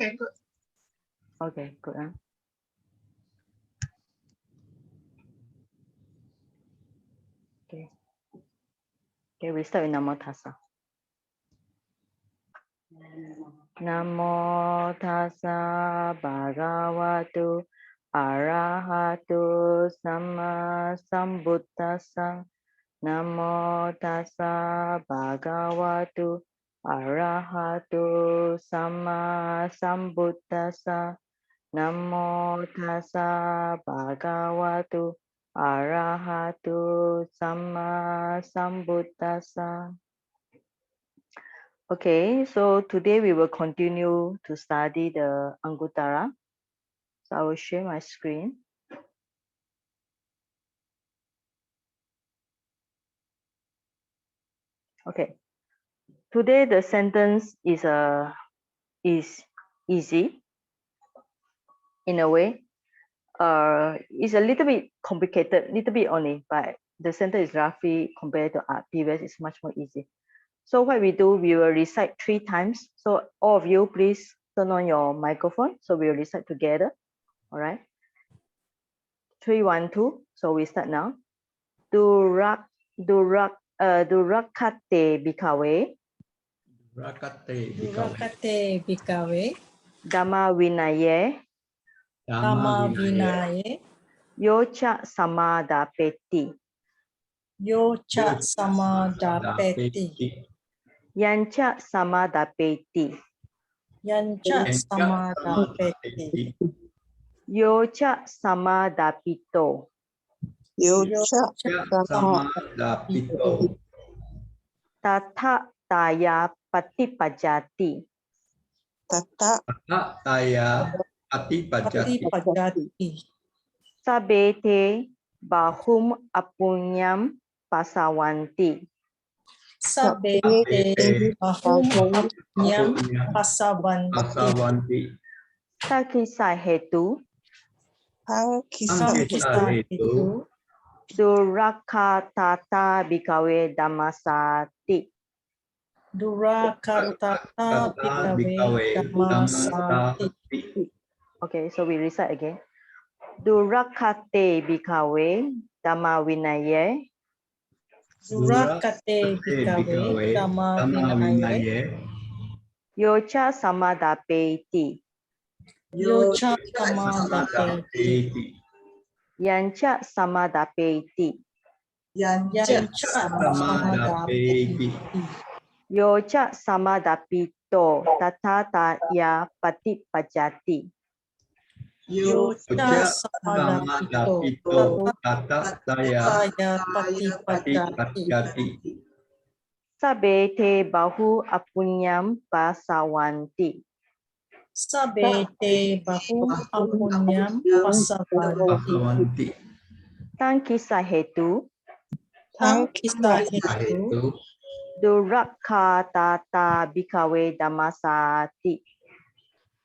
Okay, good. Okay, good. Okay, we start with Namo Tassa. Namo Tassa Bhagavatu Arahatu Sama Sambuddhassa. Namo Tassa Bhagavatu Arahatu Sama Sambuddhassa. Namo Tassa Bhagavatu Arahatu Sama Sambuddhassa. Okay, so today we will continue to study the Anguttara. So I will share my screen. Okay, today the sentence is easy in a way. It's a little bit complicated, little bit only, but the sentence is roughly compared to previous is much more easy. So what we do, we will recite 3 times. So all of you, please turn on your microphone. So we will recite together. All right. 3, 1, 2. So we start now. Durakkhāte bhikkhave. Durakkhāte bhikkhave. Dhammavinaye. Dhammavinaye. Yañca samādapeti. Yañca samādapeti. Yañca samādapeti. Yañca samādapeti. Yañca samādapito. Yañca samādapito. Tathattāya paṭipajjati. Tathattāya Paṭipajjati. Sabbe bahuṃ apuññaṃ pasavanti. Sabbe bahuṃ apuññaṃ pasavanti. Kissa hetu. Kissa hetu. Durakkhātattā bhikkhave dhammassā. Durakkhātattā bhikkhave dhammassā. Okay, so we recite again. Durakkhāte bhikkhave dhammavinaye. Durakkhāte bhikkhave dhammavinaye. Yañca samādapeti. Yañca samādapeti. Yañca samādapeti. Yañca samādapeti. Yañca samādapito tathattāya paṭipajjati. Yañca samādapito tathattāya paṭipajjati. Sabbe bahuṃ apuññaṃ pasavanti. Sabbe bahuṃ apuññaṃ pasavanti. Kissa hetu. Kissa hetu. Durakkhātattā bhikkhave dhammassā.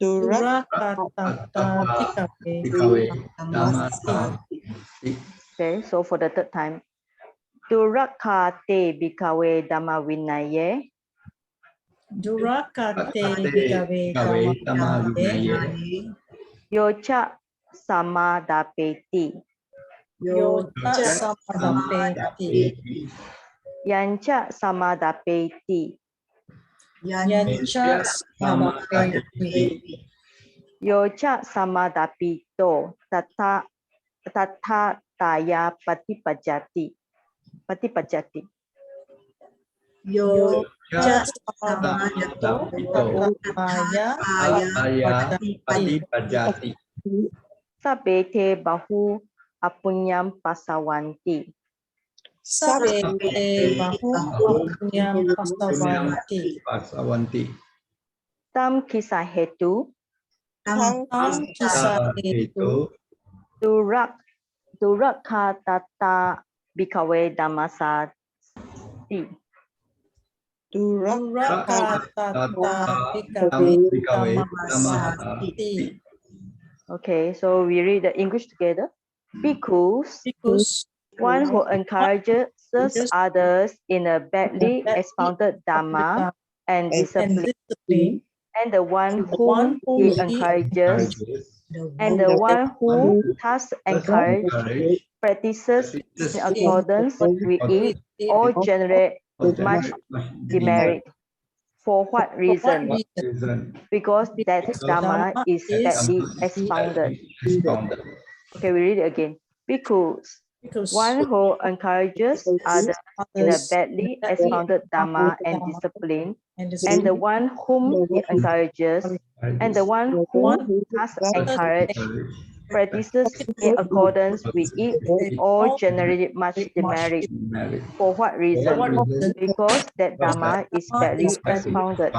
Durakkhātattā bhikkhave dhammassā. Okay, so for the third time. Durakkhāte bhikkhave dhammavinaye. Durakkhāte bhikkhave dhammavinaye. Yañca samādapeti. Yañca samādapeti. Yañca samādapeti. Yañca samādapeti. Yañca samādapito tathattāya paṭipajjati. Yañca samādapito tathattāya paṭipajjati. Sabbe bahuṃ apuññaṃ pasavanti. Sabbe bahuṃ apuññaṃ pasavanti. Kissa hetu. Kissa hetu. Durakkhātattā bhikkhave dhammassā. Durakkhātattā bhikkhave dhammassā. Okay, so we read the English together. Bhikkhus, one who encourages others in a badly expounded Dhamma and discipline and the one whom he encourages, and the one who thus encouraged practices in accordance with it, all generate much demerit. For what reason? Because that Dhamma is badly expounded. Okay, we read it again. Bhikkhus, one who encourages others in a badly expounded Dhamma and discipline, and the one whom he encourages, and the one who has encouraged practices in accordance with it, all generate much demerit. For what reason? Because that Dhamma is badly expounded.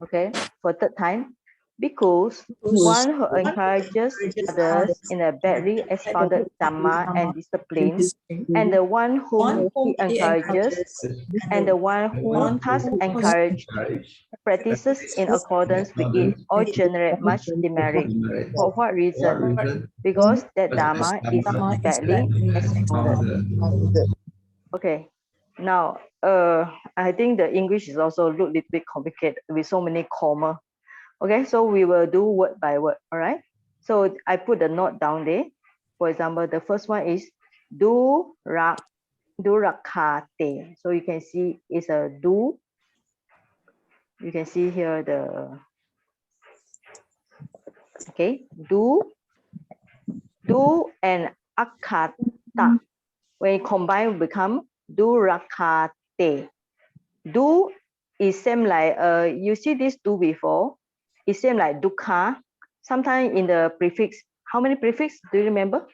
Okay, for third time. Because one who encourages others in a badly expounded Dhamma and discipline, and the one whom he encourages, and the one who thus encouraged practices in accordance with it, all generate much demerit. For what reason? Because that Dhamma is badly expounded. Okay, now I think the English is also a little bit complicated with so many comma. Okay, so we will do word by word. All right. So I put the note down there. For example, the first one is Durakkhāte. So you can see it's a do. You can see here the do and Akkhāta. When it combine, become Durakkhāte. Do is same like you see this do before. It's same like dukkha. Sometimes in the prefix, how many prefix do you remember?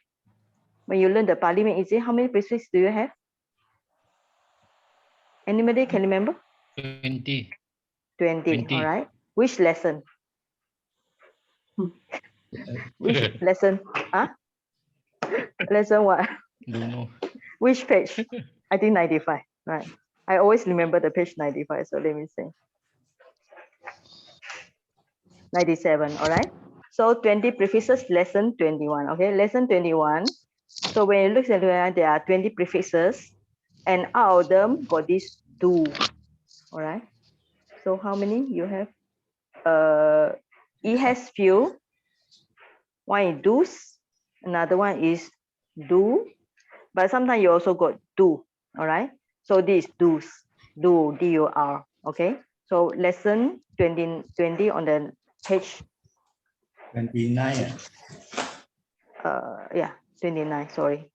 When you learn the Pali Meiji, how many prefix do you have? Anybody can remember? 20. 20. All right. Which lesson? Which lesson? Huh? Lesson what? Don't know. Which page? I think 95. Right. I always remember the page 95. So let me see. 97. All right. So 20 prefixes, lesson 21. Okay, lesson 21. So when you look at it, there are 20 prefixes, and out of them got this do. All right. So how many you have? It has few. One is do's, another one is do, but sometimes you also got do. All right. So this do's, do, D-U-R. Okay. So lesson 20 on the page 29. Yeah, 29, sorry.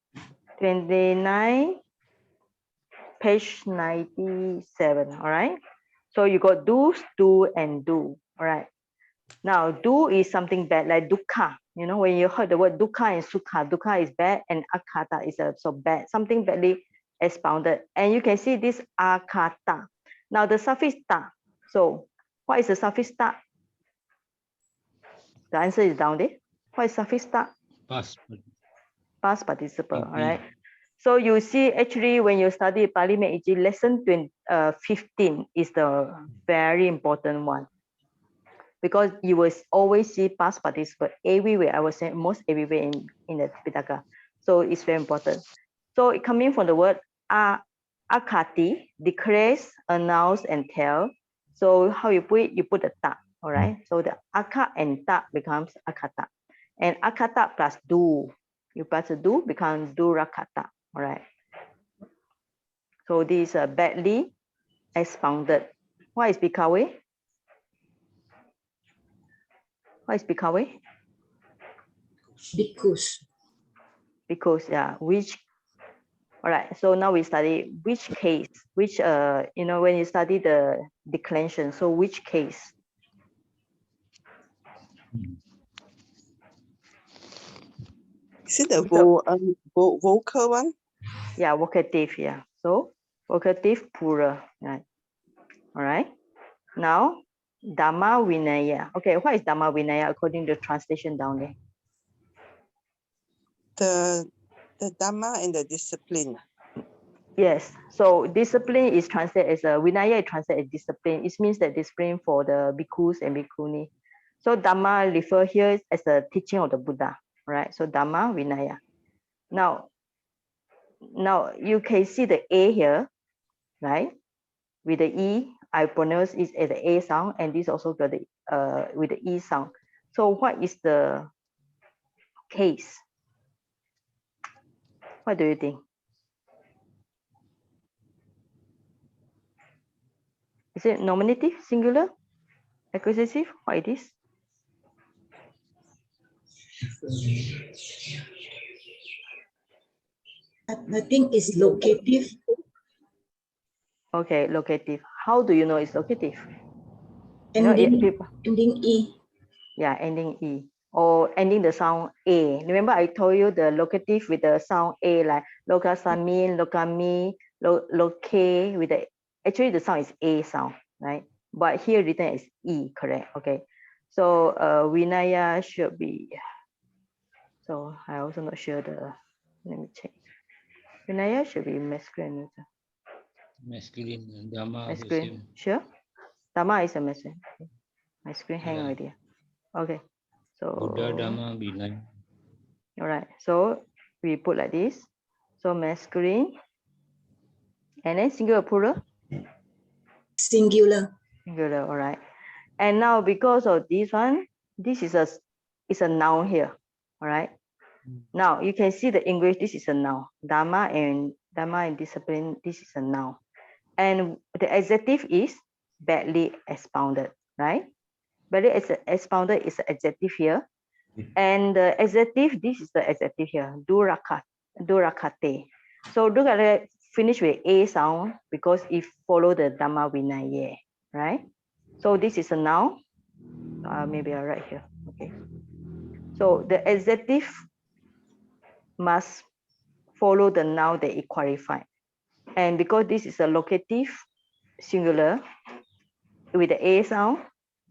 29, page 97, all right? So you got do's, do, and do, all right? Now, do is something bad, like dukkha. You know, when you heard the word dukkha and sukha, dukkha is bad, and akkhāta is also bad, something badly expounded. And you can see this akkhāta. Now, the suffix ta. So, what is the suffix ta? The answer is down there. What is suffix ta? Past. Past participle, all right? So you see, actually, when you study Pali Meiji, lesson 15 is the very important one, because you will always see past participle everywhere. I would say most everywhere in the Pitaka. So it's very important. So it coming from the word akati, declares, announce, and tell. So how you put it? You put the ta, all right? So the akka and ta becomes akata. And akata plus do, you plus the do becomes Durakkhāte, all right? So this is badly expounded. What is bhikkhave? What is bhikkhave? Bhikkhus. Because yeah, which, all right, so now we study which case, which you know, when you study the declension, so which case? Is it the vocal one? Yeah, vocative, yeah. So vocative plural, right? All right. Now, dhammavinaye. Okay, what is dhammavinaye according to the translation down there? The Dhamma and the discipline. Yes. So discipline is translated as a vinaya is translated as discipline. It means that discipline for the bhikkhus and bhikkhuni. So Dhamma refer here as the teaching of the Buddha, right? So Dhamma vinaya. Now you can see the A here, right? With the E I pronounce it as the A sound, and this also got the with the E sound. So what is the case? What do you think? Is it nominative, singular, accusative? What it is? I think it's locative. Okay, locative. How do you know it's locative? You know, Ending E. Yeah, ending E or ending the sound A. Remember I told you the locative with the sound A, like lokasami, lokami, loke with the, actually the sound is A sound, right? But here written as E, correct? Okay. So vinaya should be, so I also not sure the, let me check. Vinaya should be masculine. Masculine, Dhamma. Masculine, sure? Dhamma is a masculine. Okay. My screen hang Yeah. already. Okay. So Buddha, Dhamma, Vinaya. all right, so we put like this. So masculine, and then singular, plural? Singular. Singular, all right. And now because of this one, this is a noun here, all right? Now you can see the English, this is a noun. Dhamma and discipline, this is a noun. And the adjective is badly expounded, right? Badly expounded is the adjective here. And the adjective, this is the adjective here, Durakkhāte. So Durakkhāte finish with A sound because it follow the dhammavinaye, right? So this is a noun. Maybe I'll write here. Okay. So the adjective must follow the noun that it qualified. And because this is a locative singular with the A sound,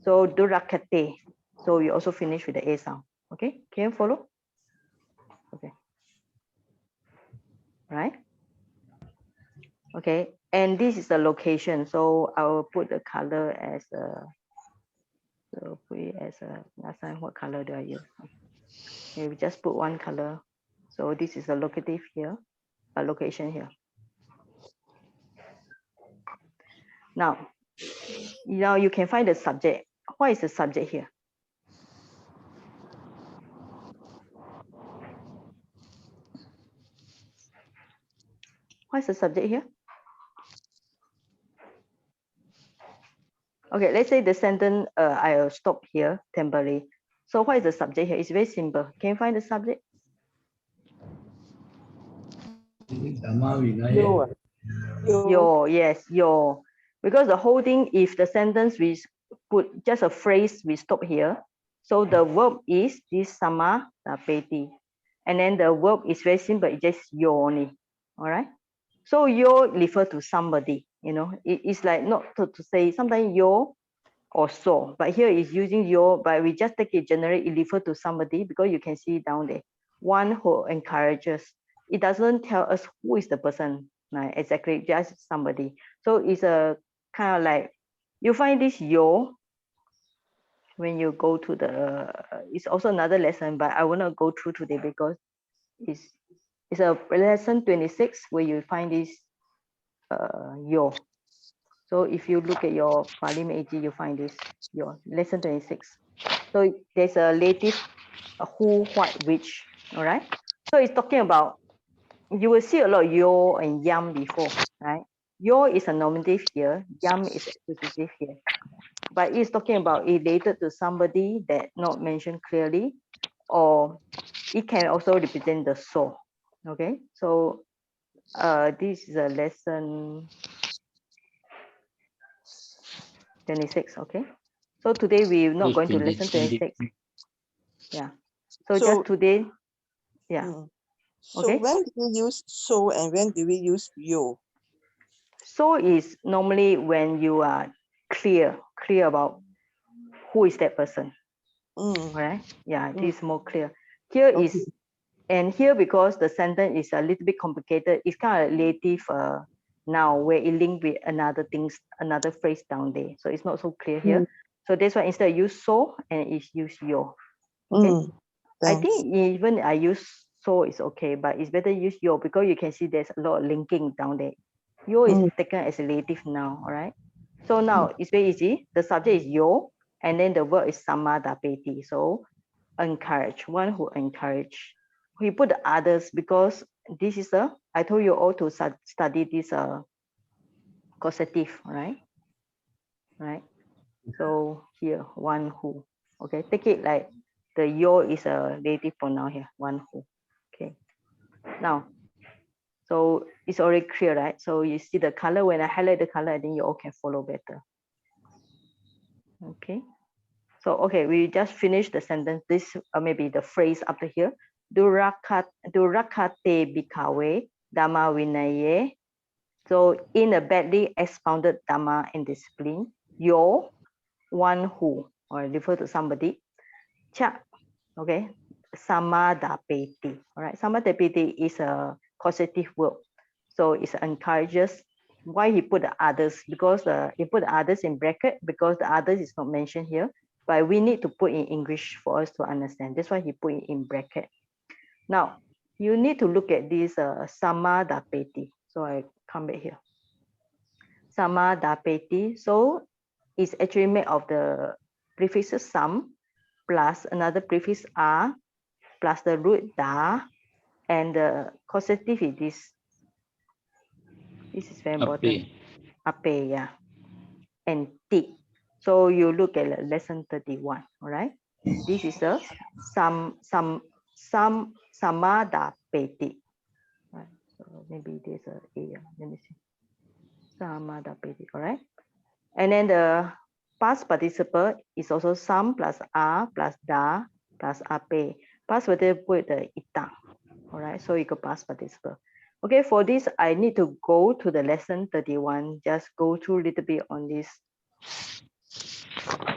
so Durakkhāte. So you also finish with the A sound. Okay, can you follow? Okay. Right? Okay, and this is the location. So I will put the color as a, so put it as a, last time what color do I use? Okay, we just put one color. So this is the locative here, a location here. Now you can find the subject. What is the subject here? What's the subject here? Okay, let's say the sentence, I'll stop here temporarily. So what is the subject here? It's very simple. Can you find the subject? Dhammavinaye. Your, yes, your. Because the whole thing, if the sentence we put just a phrase, we stop here. So the verb is this samādapeti. And then the verb is very simple, it's just your only. All right. So your refer to somebody, it's like not to say sometimes your or so, but here is using your, but we just take it generally, it refer to somebody because you can see down there, one who encourages. It doesn't tell us who is the person, right? Exactly, just somebody. So it's a kind of like, you find this yo when you go to the, it's also another lesson, but I will not go through today because it's a lesson 26 where you find this yo. So if you look at your Palim AG, you find this, your lesson 26. So there's a relative, who, what, which, all right? So it's talking about, you will see a lot of yo and yam before, right? Yo is a nominative here, yam is accusative here. But it's talking about related to somebody that not mentioned clearly, or it can also represent the soul, okay? So this is a lesson 26, okay? So today we're not going to lesson 26. Yeah. So just today, yeah. So Okay. when do we use so and when do we use yo? So is normally when you are clear about who is that person. Right? Yeah, this is more clear. Here is, and here because the sentence is a little bit complicated, it's kind of relative now where it linked with another things, another phrase down there. So it's not so clear here. So that's why instead of use so and it's use yo. Okay. I think even I use so is okay, but it's better use yo because you can see there's a lot of linking down there. Yo is taken as a relative now, all right? So now it's very easy. The subject is yo, and then the verb is samādapeti. So encourage, one who encourage. We put the others because this is I told you all to study this causative, right? Right. So here, one who. Okay, take it like the yo is a dative pronoun here, one who. Okay. Now, so it's already clear, right? So you see the color. When I highlight the color, I think you all can follow better. Okay. So, okay, we just finished the sentence. This maybe the phrase after here. Durakkhāte bhikkhave dhammavinaye. So in a badly expounded Dhamma and discipline, your one who, or refer to somebody. Cha, okay, samādapeti. All right, samādapeti is a causative verb. So it encourages. Why he put the others? Because he put the others in bracket because the others is not mentioned here. But we need to put in English for us to understand. That's why he put it in bracket. Now, you need to look at this samādapeti. So I come back here. Samādapeti. So it's actually made of the prefixes sam plus another prefix a plus the root da, and the causative is this. This is very important. Ape, yeah. And ti. So you look at lesson 31, all right? This is a samādapeti. Right. So maybe there's a let me see. Samādapeti, all right? And then the past participle is also sam plus a plus da plus ape. Past participle with the ita, all right? So you go past participle. Okay, for this, I need to go to the lesson 31, just go through a little bit on this.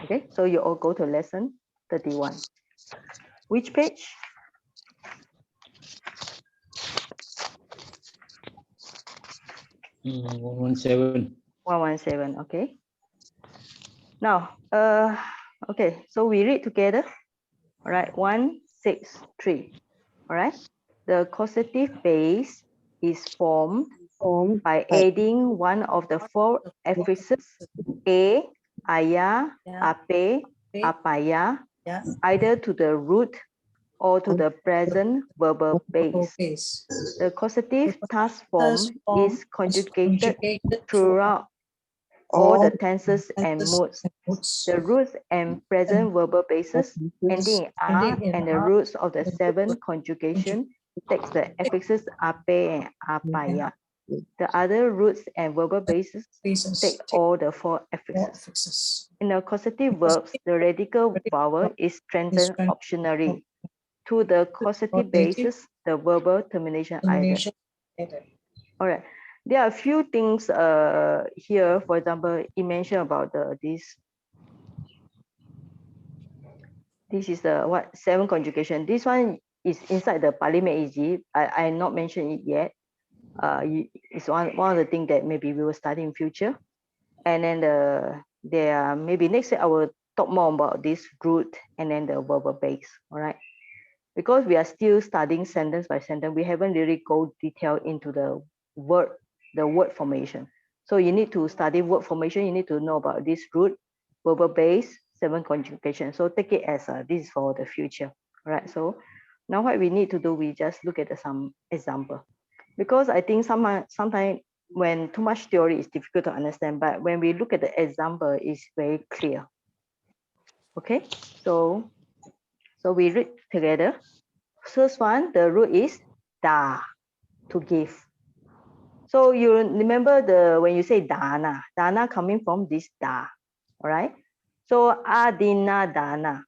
Okay, so you all go to lesson 31. Which page? 117. 117, okay. Now, okay, so we read together. All right, 1, 6, 3. All right, the causative base is formed by adding one of the four affixes a, aya, ape, apaya, either to the root or to the present verbal base. The causative thus form is conjugated throughout all the tenses and moods. The roots and present verbal bases ending in a and the roots of the 7 conjugation takes the affixes ape and apaya. The other roots and verbal bases take all the 4 affixes. In the causative verbs, the radical vowel is strengthened optionally. To the causative basis, the verbal termination either. All right. There are a few things here. For example, he mentioned about this is the 7 conjugation. This one is inside the Pali Meiji. I not mentioned it yet. It's one of the things that maybe we will study in future. And then there are maybe next year I will talk more about this root and then the verbal base. All right. Because we are still studying sentence by sentence, we haven't really go detail into the word formation. So you need to study word formation. You need to know about this root, verbal base, 7 conjugation. So take it as this is for the future. All right. So now what we need to do, we just look at some example. Because I think sometimes when too much theory is difficult to understand, but when we look at the example, it's very clear. Okay. So we read together. First one, the root is da, to give. So you remember when you say dana coming from this da, all right? So adina dana,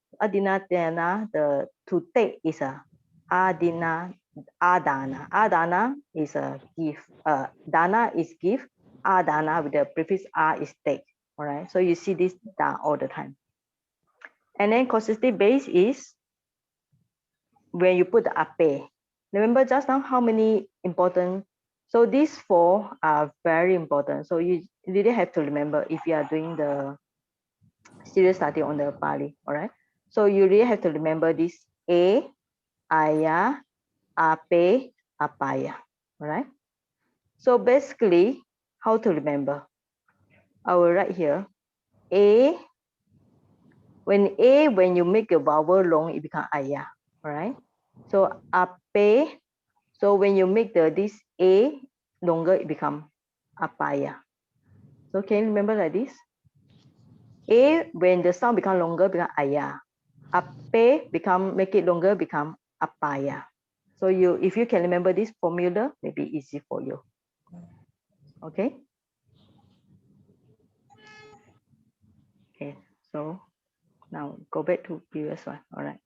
the to take is a adana. Adana is a give. Dana is give. Adana with the prefix a is take. All right. So you see this da all the time. And then causative base is when you put the ape. Remember just now how many important? So these 4 are very important. So you really have to remember if you are doing the serious study on the Pali. All right. So you really have to remember this a, aya, ape, apaya. All right. So basically, how to remember? I will write here A. When you make a vowel long, it becomes aya. All right. So ape. So when you make this A longer, it becomes apaya. So can you remember like this? A, when the sound become longer, become aya. Ape make it longer, become apaya. So if you can remember this formula, maybe easy for you. Okay. Okay. So now go back to previous one. All right.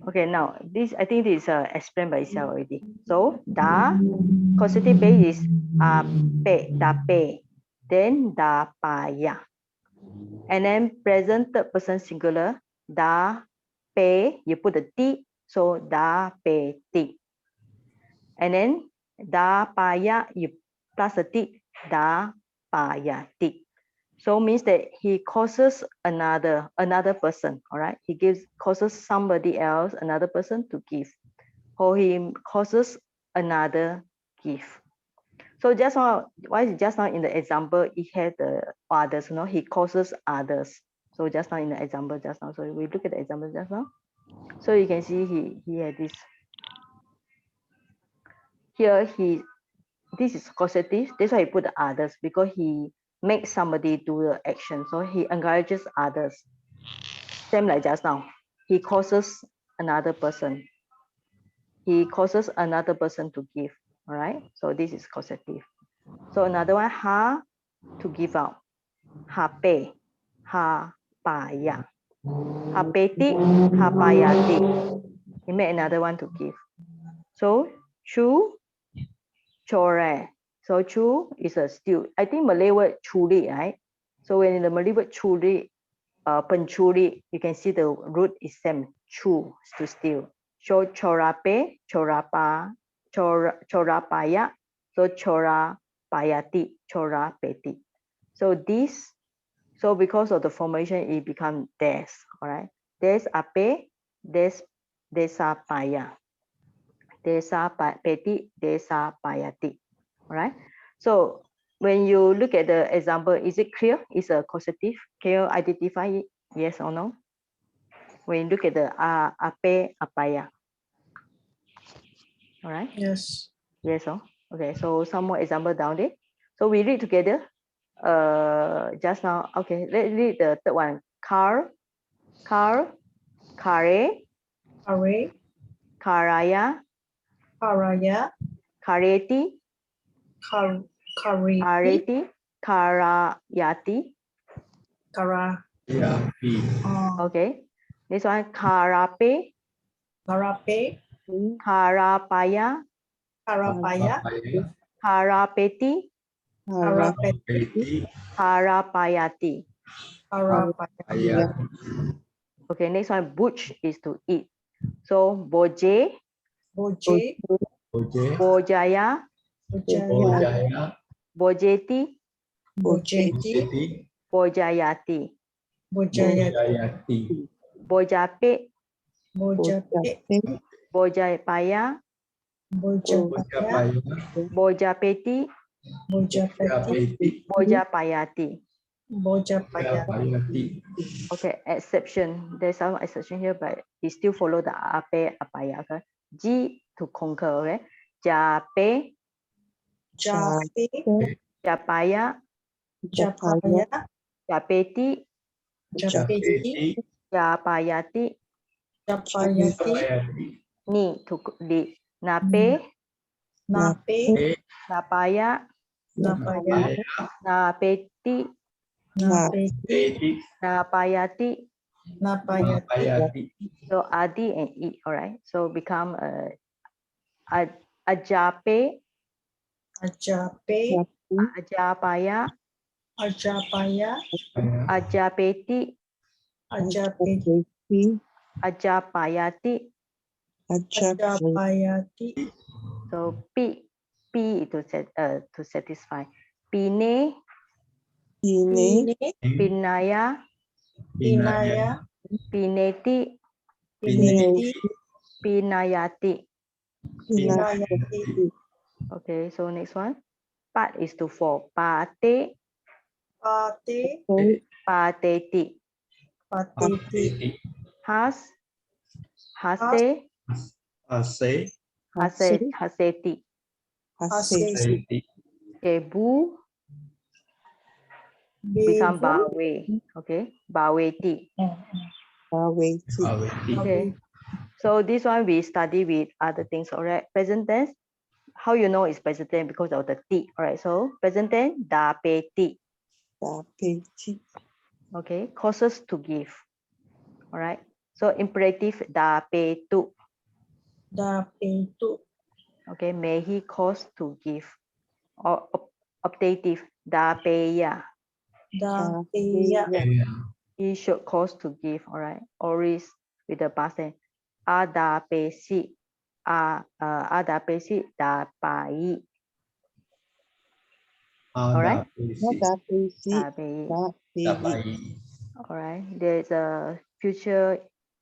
Okay. Now this, I think this is explained by itself already. So da causative base is ape, dape, then dapaya. And then present third person singular, da pe, you put the ti, so da pe ti. And then da paya, you plus the ti, da paya ti. So means that he causes another person, all right? He causes somebody else, another person to give, or he causes another give. So just now, why is just now in the example, he had the others, you know, he causes others. So just now in the example just now, so we look at the example just now. So you can see he had this. Here this is causative. That's why he put the others, because he makes somebody do the action. So he encourages others. Same like just now. He causes another person. He causes another person to give. All right. So this is causative. So another one, ha, to give out. Hape, hapaya. Hapeti, hapayati. He made another one to give. So chu, chore. So chu is a stew. I think Malay word churi, right? So when in the Malay word churi, pencuri, you can see the root is same, chu, to steal. So chorape, chorapa, chorapaya, so chorapayati, chorapeti. So this, so because of the formation, it becomes des, all right? Des ape, desa paya. Desa peti, desa payati, all right? So when you look at the example, is it clear? It's a causative. Can you identify it? Yes or no? When you look at the ape, apaya. All right? Yes. Yes, oh? Okay, so some more example down there. So we read together. Just now, okay, let's read the third one. Car, kare, Are, karaya, Araya, kareti, Kariti, areti, karayati. Kara, Okay, this one, karape, Karape, karapaya, Karapaya, karapeti, Karapeti, karapayati. Karapaya, Okay, next one, butch is to eat. So boje, Boje, bojaya, Bojaya, bojeti, Bojeti, bojayati, Bojayati, bojape, Bojape, bojapaya, Bojapaya, bojapeti, Bojapati, bojapayati. Bojapayati. Okay, exception. There's some exception here, but we still follow the ape, apaya. Okay? G to conquer. Okay, jape, Jape, japaya, Japaya, japeti, Japeti, japayati. Japayati, Ni to di. Nape, Nape, napaya, Napaya, napeti, Napeti, napayati. Napayati, So adi and e. All right. So become ajape, Ajape, ajapaya, Ajapaya, ajapeti, Ajapeti, ajapayati. Ajapayati, So p to satisfy. Pine, Pine, pinaya, Pinaya, pineti, Pineti, pinayati. Pinayati, Okay, so next one. Pat is to four. Pate, Pate. Paṭipajjati, Pateti. has, hase, Ase. haseti. Haseti. Okay, bu become bawe. Okay, baweti. Bhaveti. Aveti. Okay, so this one we study with other things. All right, present tense. How you know it's present tense? Because of the ti. All right, so present tense dhammavinaye. Dhapeti. Okay, causes to give. All right, so imperative dhammavito. Dhammavinaye. Okay, may he cause to give. Or optative dhammavinaye. Dhammavinaye. He should cause to give. All right, always with the past tense. Adapesi. Adapesi dapai. All right. Dhapeti. Dapai. Dhapeti. All right. There's a future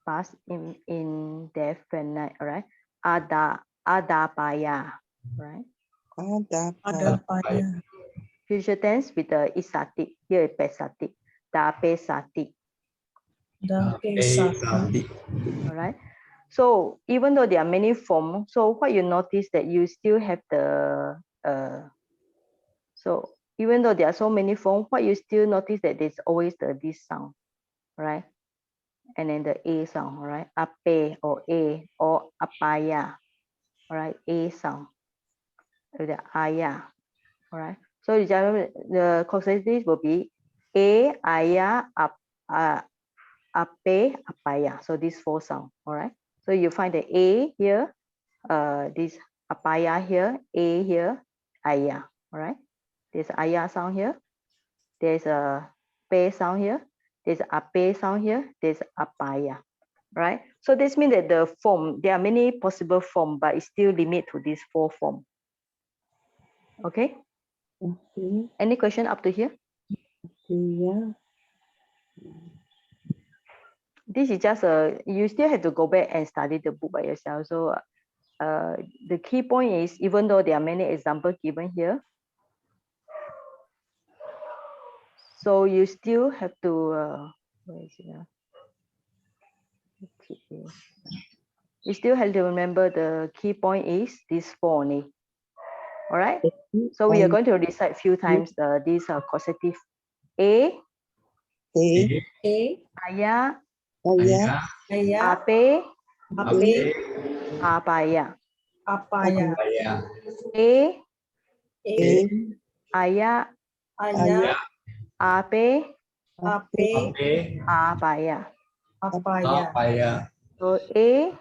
past in indefinite. All right. Adapaya. All right. Adapaya. Future tense with the isati. Here is pesati. Dapesati. Dhapesati. All right. So even though there are many forms, so what you notice that you still have the so even though there are so many forms, what you still notice that there's always the this sound, right? And then the a sound, all right? Ape or a or apaya, all right? A sound, with the aya, all right? So the consonants will be a, aya, ape, apaya. So these four sounds, all right? So you find the a here, this apaya here, a here, aya, all right? There's aya sound here. There's a pe sound here. There's ape sound here. There's apaya, right? So this means that the form, there are many possible forms, but it's still limit to these four forms. Okay. Okay. Any question up to here? Yeah. This is just you still have to go back and study the book by yourself. So the key point is, even though there are many examples given here, so you still have to, where is it? You still have to remember the key point is this four only. All right. So we are going to recite a few times these causative. A, aya, Aya. ape, Ape. apaya. Apaya. A, A. aya, Aya. ape, Ape. apaya. Apaya. So A,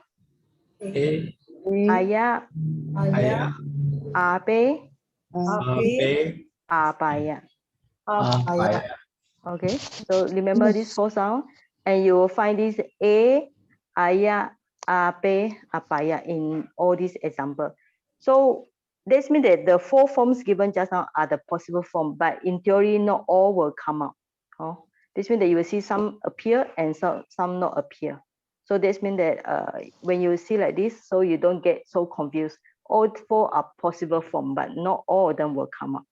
A. aya, Aya. ape, Ape. apaya. Apaya. Okay, so remember this four sound, and you will find this a, aya, ape, apaya in all these examples. So this means that the four forms given just now are the possible form, but in theory, not all will come out. Oh, this means that you will see some appear and some not appear. So this means that when you see like this, so you don't get so confused. All four are possible form, but not all of them will come out.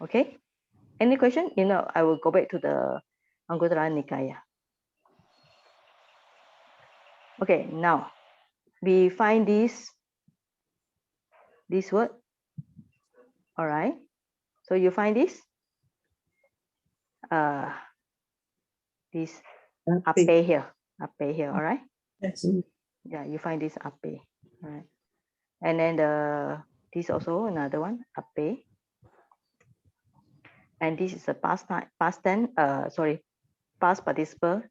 Okay. Any question? You know, I will go back to the Anguttara Nikaya. Okay, now we find this word. All right. So you find this this ape here. Ape here, all right? Yes. Yeah, you find this ape. All right. And then this also another one, ape. And this is a past tense, past participle.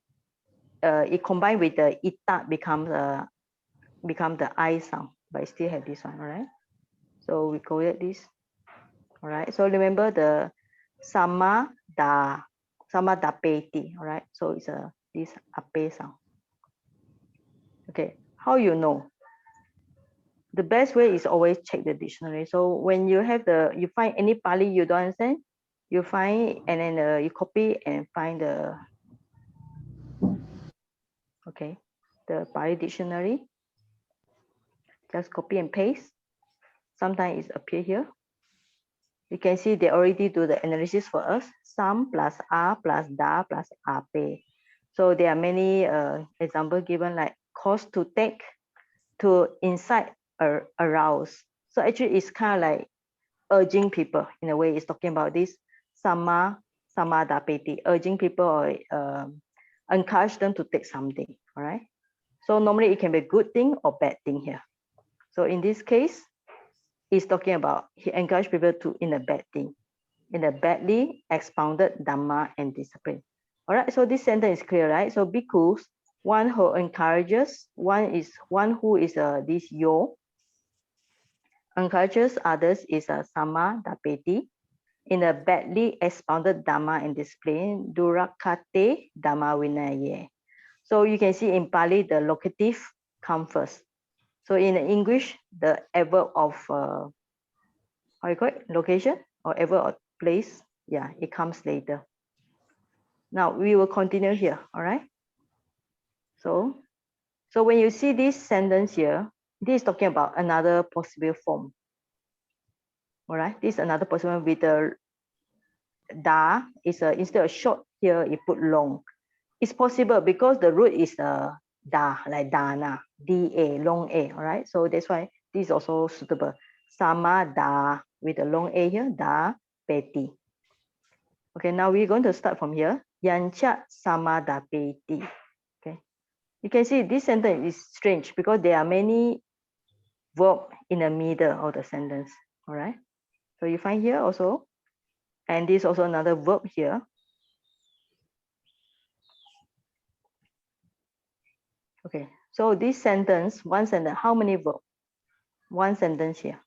It combined with the ita become the I sound, but I still have this one, all right? So we call it this, all right? So remember the samādapeti, all right? So it's this ape sound. Okay, how you know? The best way is always check the dictionary. So when you have you find any Pali you don't understand, you find and then you copy and find the Pali dictionary. Just copy and paste. Sometimes it appear here. You can see they already do the analysis for us. Sam plus a plus da plus ape. So there are many examples given, like cause to take, to incite or arouse. So actually it's kind of like urging people in a way. It's talking about this samādapeti, urging people or encourage them to take something. All right. So normally it can be a good thing or bad thing here. So in this case, he's talking about he encouraged people to in a bad thing, in a badly expounded Dhamma and discipline. All right, so this sentence is clear, right? So bhikkhus, one who encourages, one who is this yo, encourages others is a samādapeti, in a badly expounded Dhamma and discipline, Durakkhāte dhammavinaye. So you can see in Pali, the locative comes first. So in English, the adverb of how you call it, location or adverb of place, yeah, it comes later. Now we will continue here, all right? So when you see this sentence here, this is talking about another possible form. All right, this is another possible with the da is instead of short here, you put long. It's possible because the root is da, like dana, da, long a, all right? So that's why this is also suitable. Samada with a long a here, da, peti. Okay, now we're going to start from here. Yañca samādapeti. Okay, you can see this sentence is strange because there are many verbs in the middle of the sentence. All right, so you find here also, and this also another verb here. Okay, so this sentence, one sentence, how many verbs? One sentence here.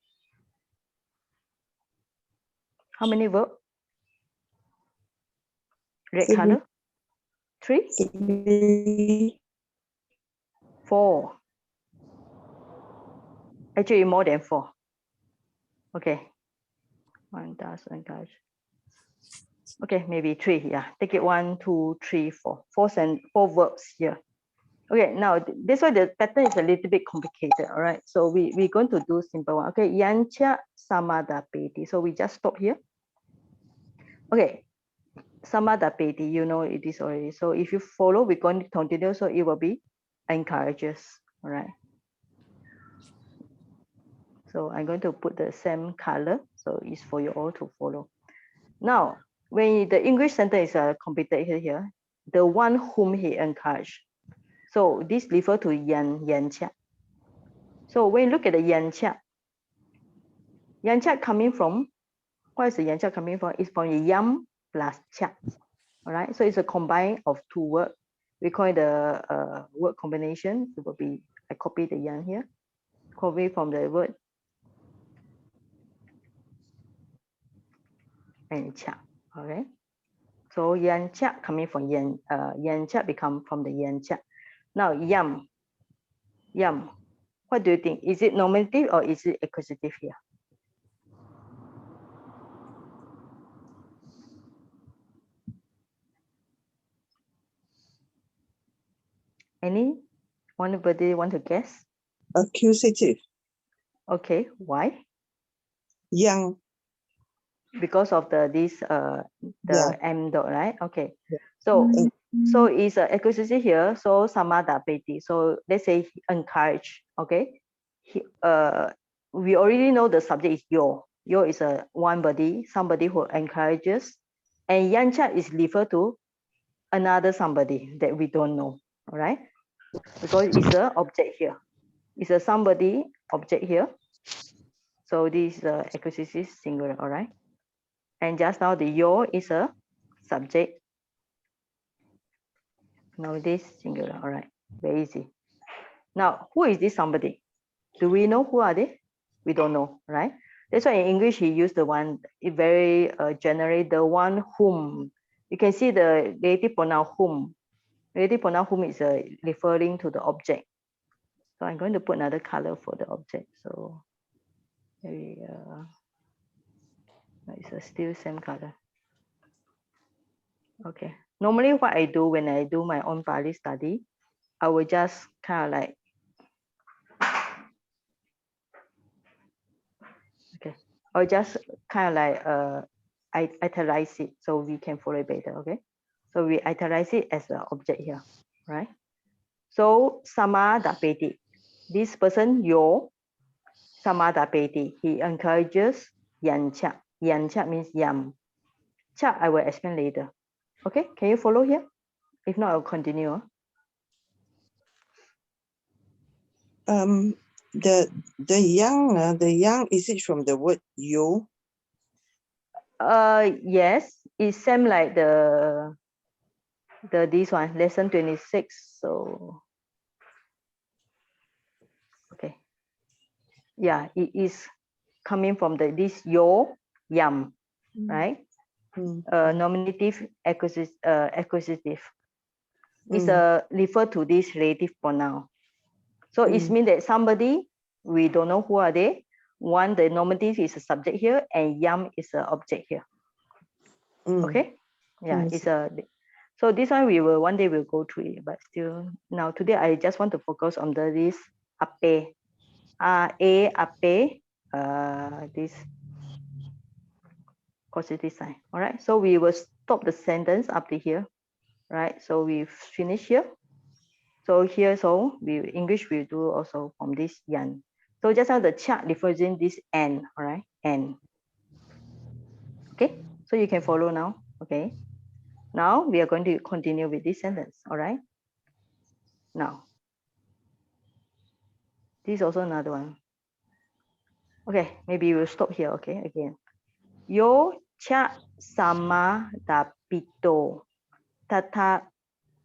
How many verbs? Red color? 3? 3. 4. Actually, more than 4. Okay. One does encourage. Okay, maybe 3. Yeah, take it 1, 2, 3, 4. 4 verbs here. Okay, now this why the pattern is a little bit complicated. All right, so we're going to do simple one. Okay, yañca samādapeti. So we just stop here. Okay, samādapeti, you know it is already. So if you follow, we're going to continue. So it will be encourages. All right. So I'm going to put the same color. So it's for you all to follow. Now, when the English sentence is completed here, the one whom he encouraged. So this refers to yañca. So when you look at the yañca coming from, what is the yañca coming from? It's from yam plus cha. All right, so it's a combine of 2 words. We call it the word combination. It will be, I copy the yan here, copy from the word and cha. Okay, so yañca coming from yañca become from the yañca. Now yam, what do you think? Is it nominative or is it accusative here? Anybody want to guess? Accusative. Okay, why? Young. Because of this Yeah. m dot, right? Okay, Yeah. so it's accusative here. So samādapeti. So let's say encourage. Okay, we already know the subject is yo. Yo is a somebody who encourages, and yañca is referred to another somebody that we don't know. All right, because it's a object here. It's a somebody object here. So this is accusative singular. All right. And just now the yo is a subject. Now this singular. All right, very easy. Now, who is this somebody? Do we know who are they? We don't know, right? That's why in English he used the one, it very generally, the one whom. You can see the relative pronoun whom. Relative pronoun whom is referring to the object. So I'm going to put another color for the object. So maybe it's still same color. Okay. Normally what I do when I do my own Pali study, I will just kind of like, okay, or just kind of like italize it so we can follow it better. Okay, so we italize it as an object here, right? So samādapeti, this person your samādapeti, he encourages yañca. Yañca means yam. Cha I will explain later. Okay, can you follow here? If not, I'll continue. The yang is it from the word yo? Yes, it's same like the this one, lesson 26. So okay, yeah, it is coming from this yo yam, right? Nominative accusative. It's refer to this relative pronoun. So it means that somebody, we don't know who are they. One, the nominative is a subject here, and yam is an object here. Okay, yeah, it's a. So this one we will one day we'll go through it, but still now today I just want to focus on this ape, ape, this causative sign. All right, so we will stop the sentence up to here, right? So we finish here. So here, so we English will do also from this yan. So just now the chart referring this n, all right, n. Okay, so you can follow now. Okay, now we are going to continue with this sentence. All right. Now, this is also another one. Okay, maybe we'll stop here. Okay, again. Yo cha samādapito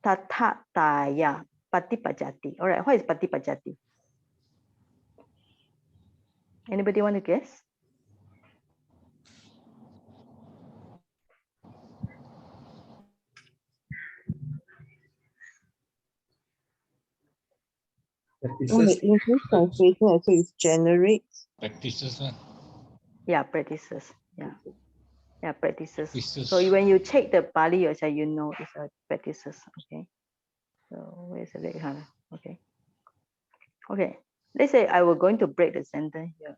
tathattāya paṭipajjati. All right, what is paṭipajjati? Anybody want to guess? The English translation also is generate. Practices. Yeah, practices. Yeah. Yeah, practices. Practices. So when you check the Pali yourself, you know it's a practices. Okay. So where's the red color? Okay. Okay. Let's say I will going to break the sentence here.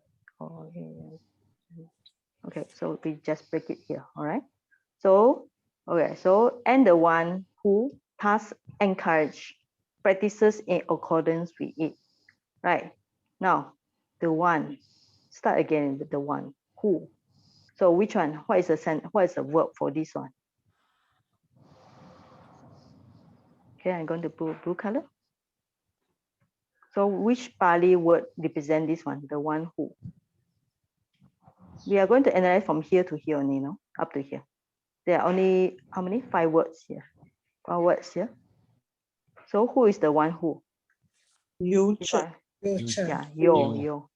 Okay, so we just break it here. All right. So okay, so and the one who thus encourage practices in accordance with it. Right. Now the one, start again with the one who. So which one? What is the verb for this one? Okay, I'm going to put blue color. So which Pali word represent this one? The one who. We are going to analyze from here to here only, no? Up to here. There are only how many? 5 words here. 5 words here. So who is the one who? You Yeah, yo.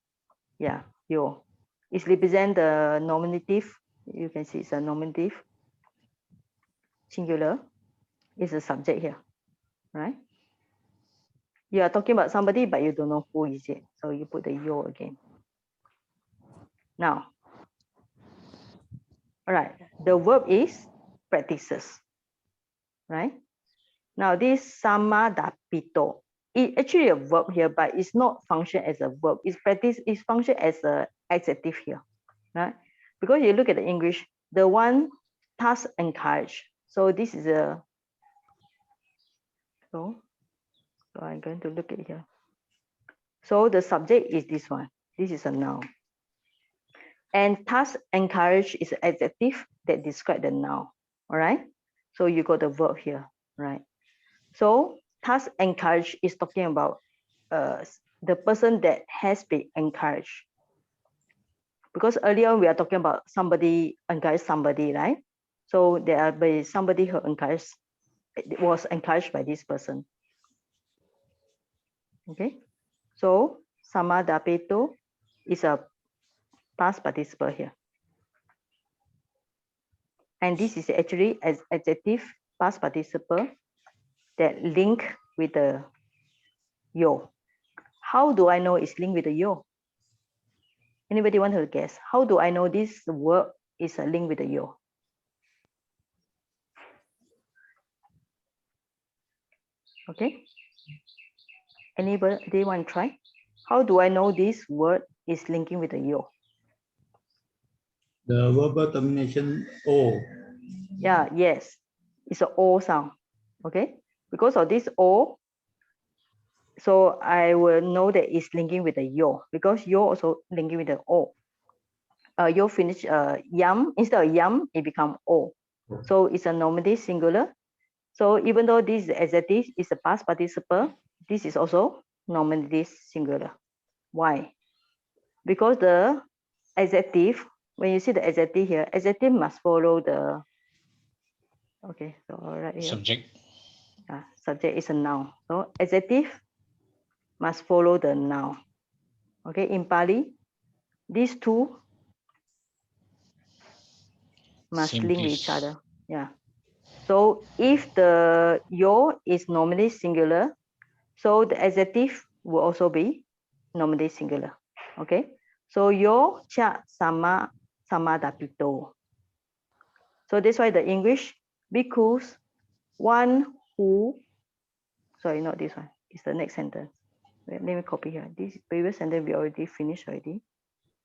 Yeah, yo. It represent the nominative. You can see it's a nominative. Singular. It's a subject here, right? You are talking about somebody, but you don't know who is it. So you put the yo again. Now, all right, the verb is practices, right? Now this samādapito, it's actually a verb here, but it's not function as a verb. It's practice, it's function as an adjective here, right? Because you look at the English, the one thus encourage. So this is a, so I'm going to look at here. So the subject is this one. This is a noun. And thus encourage is an adjective that describe the noun. All right. So you got the verb here, right? So thus encourage is talking about the person that has been encouraged. Because earlier we are talking about somebody encourage somebody, right? So there are somebody who was encouraged by this person. Okay. So samādapito is a past participle here. And this is actually as adjective past participle that link with the yo. How do I know it's linked with the yo? Anybody want to guess? How do I know this word is a link with the yo? Okay. Anybody want to try? How do I know this word is linking with the yo? The verbal termination O. Yeah, yes, it's a O sound. Okay, because of this O, so I will know that it's linking with the yo, because yo also linking with the O. Yo finish yam, instead of yam, it become O. So it's a nominative singular. So even though this is adjective, is a past participle, this is also nominative singular. Why? Because the adjective, when you see the adjective here, adjective must follow the, okay, so right here. Subject. Subject is a noun. So adjective must follow the noun. Okay, in Pali, these two must link with each other. Yeah. So if the yo is nominative singular, so the adjective will also be nominative singular. Okay. So yo cha sama samādapito. So that's why the English bhikkhus, one who, sorry, not this one, it's the next sentence. Wait, let me copy here. This previous sentence we already finished already.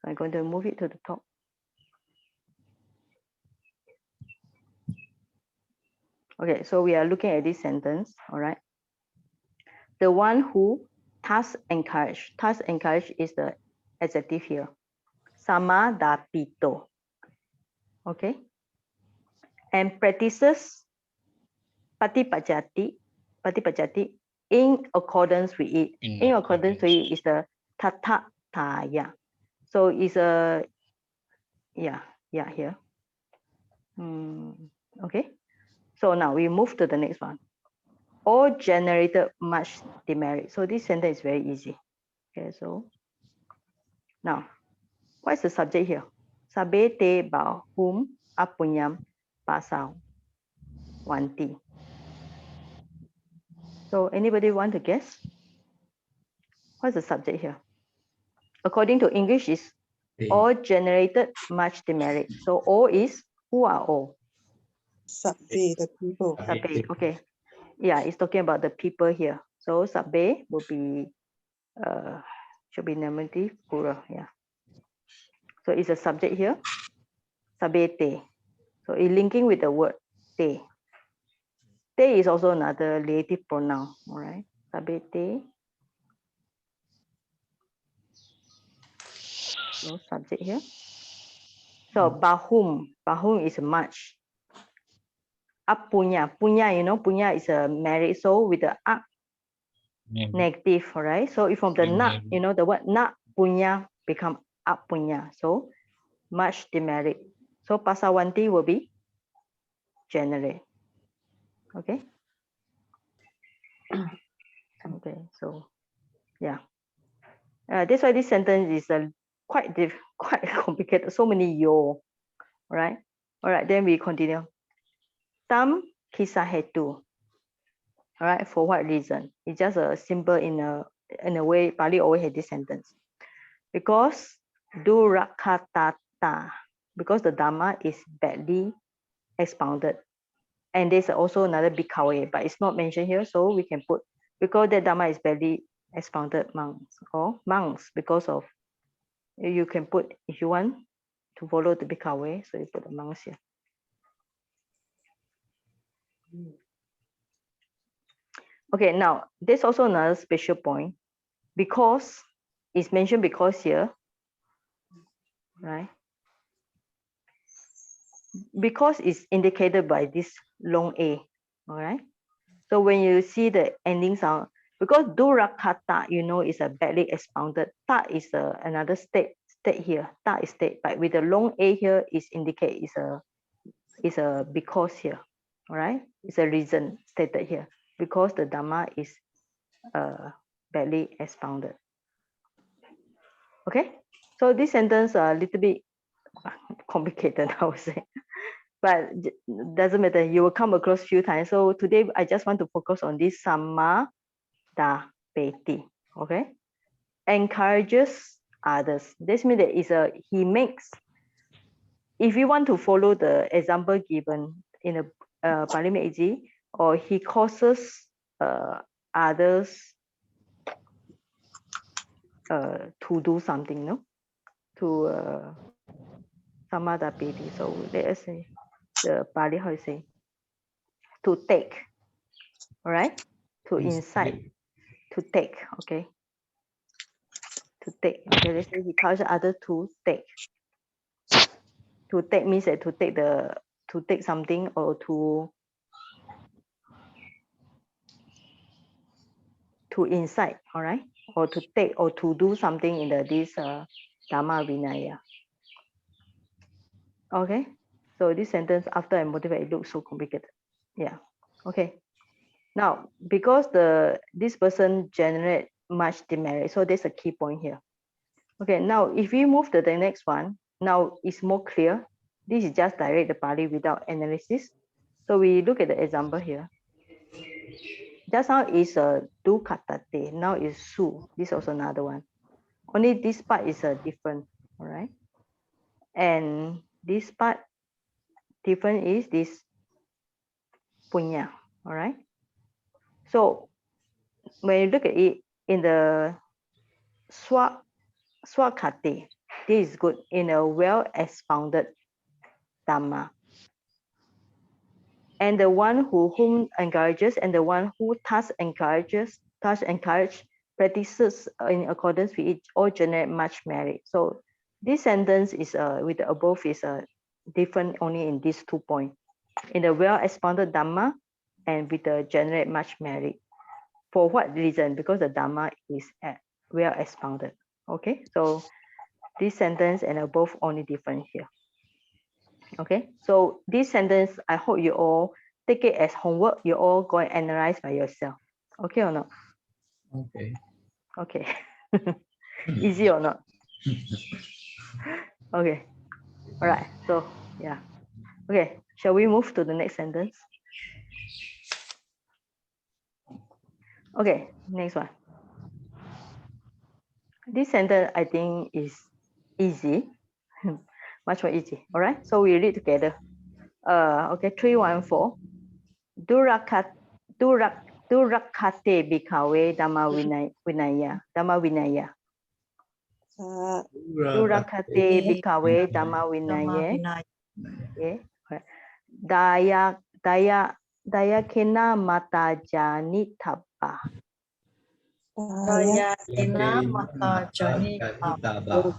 So I'm going to move it to the top. Okay, so we are looking at this sentence, all right. The one who thus encourage. Thus encourage is the adjective here. Samādapito. Okay. And practices paṭipajjati in accordance with it. In accordance with it is the tathattāya. So it's a, yeah, here. Okay. So now we move to the next one. All generated much demerit. So this sentence is very easy. Okay, so now, what's the subject here? Sabbe te bahuṃ apuññaṃ pasavanti. So anybody want to guess? What's the subject here? According to English, is all generated much demerit. So all is, who are all? Sabbe, the people. Sabbe, okay. Yeah, it's talking about the people here. So sabbe will be, should be nominative plural, yeah. So it's a subject here, sabbe te. So it's linking with the word te. Te is also another relative pronoun, all right? Sabbe te. So subject here. So bahuṃ is much. Apuññaṃ, puññaṃ, you know, puññaṃ is a merit. So with the negative, all right? So if from the na, you know, the word na puññaṃ become apuññaṃ. So much demerit. So pasavanti will be generate. Okay. Okay. So yeah. That's why this sentence is quite complicated. So many yo. All right. All right. Then we continue. Tam kissa hetu. All right. For what reason? It's just a simple in a way. Pali always had this sentence. Because Durakkhātattā. Because the Dhamma is badly expounded. And there's also another bhikkhave, but it's not mentioned here. So we can put, because the Dhamma is badly expounded monks or monks, because of, you can put, if you want to follow the bhikkhave, so you put the monks here. Okay, now there's also another special point, because it's mentioned because here, right? Because it's indicated by this long A, all right? So when you see the ending sound, because Durakkhāte, you know, is a badly expounded. Ta is another state here. Ta is state, but with the long A here is indicate is a because here. All right, it's a reason stated here, because the Dhamma is badly expounded. Okay, so this sentence a little bit complicated, I would say, but doesn't matter. You will come across few times. So today I just want to focus on this samādapeti. Okay, encourages others. This means that he makes. If you want to follow the example given in a Pali Meiji, or he causes others to do something, no, to samādapeti. So let us say the Pali, how you say? To take. All right? To incite. To take. Okay. To take. Okay, let's say he calls the other to take. To take means that to take something or to incite, all right? Or to take or to do something in this dhammavinaye. Okay, so this sentence after I motivate, it looks so complicated. Yeah. Okay. Now, because this person generate much demerit, so there's a key point here. Okay, now if we move to the next one, now it's more clear. This is just direct the Pali without analysis. So we look at the example here. Just now is a Durakkhāte, now is su. This is also another one. Only this part is different, all right? And this part different is this puññaṃ, all right? So when you look at it in the Svākkhāte, this is good in a well expounded Dhamma. And the one whom encourages and the one who thus encourage practices in accordance with it all generate much merit. So this sentence is with the above is different only in these 2 points. In the well expounded Dhamma and with the generate much merit. For what reason? Because the Dhamma is well expounded. Okay, so this sentence and above only different here. Okay, so this sentence, I hope you all take it as homework. You all go and analyze by yourself. Okay or not? Okay. Okay. Easy or not? Okay. All right. So yeah. Okay. Shall we move to the next sentence? Okay. Next one. This sentence I think is easy. Much more easy. All right. So we read together. Okay. 314. Durakkhāte bhikkhave dhammavinaye. Durakkhāte bhikkhave dhammavinaye. Okay. Daya kena mata jani tapa. Daya kena mata jani tapa.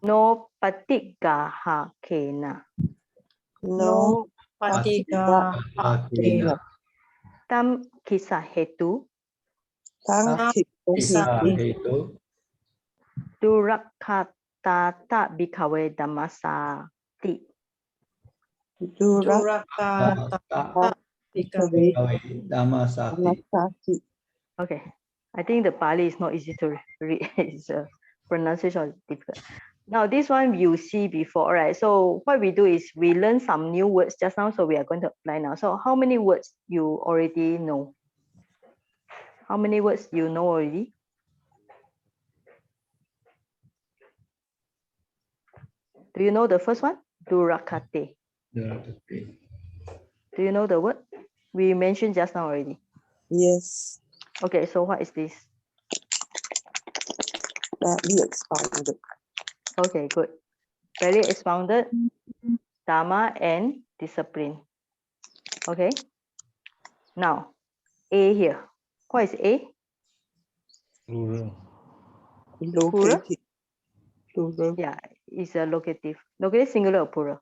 No paṭipajjati kena. No paṭipajjati. Tam kissa hetu. Kissa Hetu. Durakkhātattā bhikkhave dhammassā. Durakkhātattā bhikkhave. Dhammassā. Okay, I think the Pali is not easy to read. It's pronunciation is difficult. Now this one you see before, right? So what we do is we learn some new words just now, so we are going to apply now. So how many words you already know? How many words you know already? Do you know the first one? Durakkhāte. Durakkhāte. Do you know the word? We mentioned just now already. Yes. Okay, so what is this? Be expounded. Okay, good. Very expounded, Dhamma and discipline. Okay. Now, A here. What is A? Plural. Located. Plural. Yeah, it's a locative. Locative singular or plural?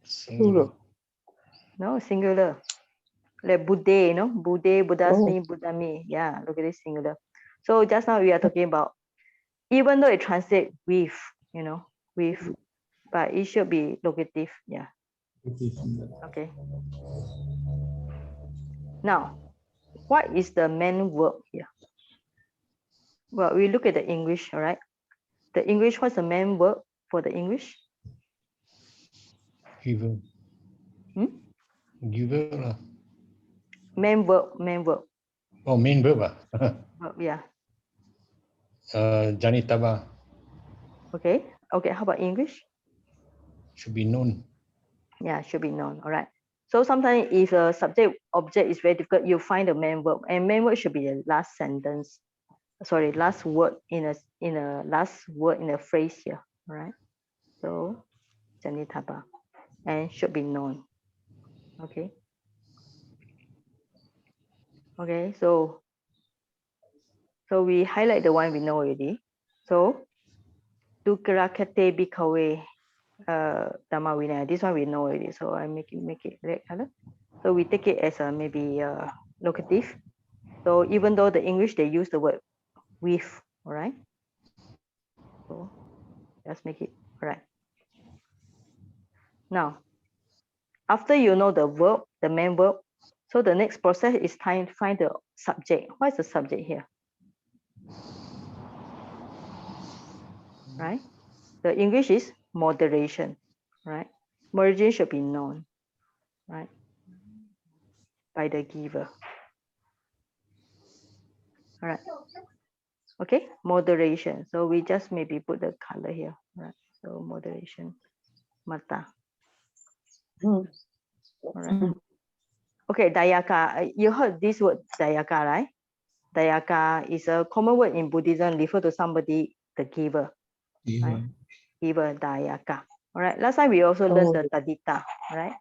Singular. No, singular. Like Buddha, you know, Buddha, Buddhasmi, Oh. Buddhami. Yeah, locative singular. So just now we are talking about, even though it translates with, you know, with, but it should be locative. Yeah. Okay. Now, what is the main verb here? Well, we look at the English, all right? The English, what's the main verb for the English? Giver. Giver. Main verb. Oh, main verb. Verb, yeah. Janitaba. Okay. Okay, how about English? Should be known. Yeah, should be known. All right. So sometimes if a subject object is very difficult, you find the main verb, and main verb should be the last sentence. Sorry, last word in a last word in a phrase here. All right. So janitaba, and should be known. Okay. Okay, so we highlight the one we know already. So Durakkhāte bhikkhave dhammavinaye. This one we know already. So I make it red color. So we take it as a maybe locative. So even though the English they use the word with, all right. So let's make it right. Now, after you know the verb, the main verb, so the next process is time to find the subject. What is the subject here? Right? The English is moderation, right? Moderation should be known, right? By the giver. All right. Okay, moderation. So we just maybe put the color here, right? So moderation, mata. All right. Okay, dayaka. You heard this word dayaka, right? Dayaka is a common word in Buddhism, refer to somebody, the giver. Right? Giver, dayaka. All right. Last time we also learned the tathattāya, right?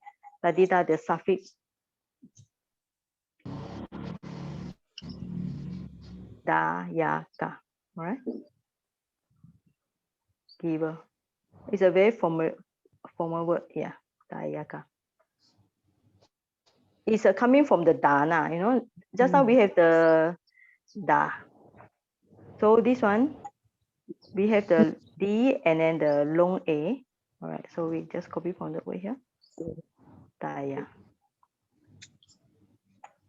Tathattāya, the suffix dayaka. All right. Giver. It's a very formal word. Yeah, dayaka. It's coming from the dana. You know, just now we have the da. So this one, we have the D and then the long A. All right, so we just copy from the way here. Daya.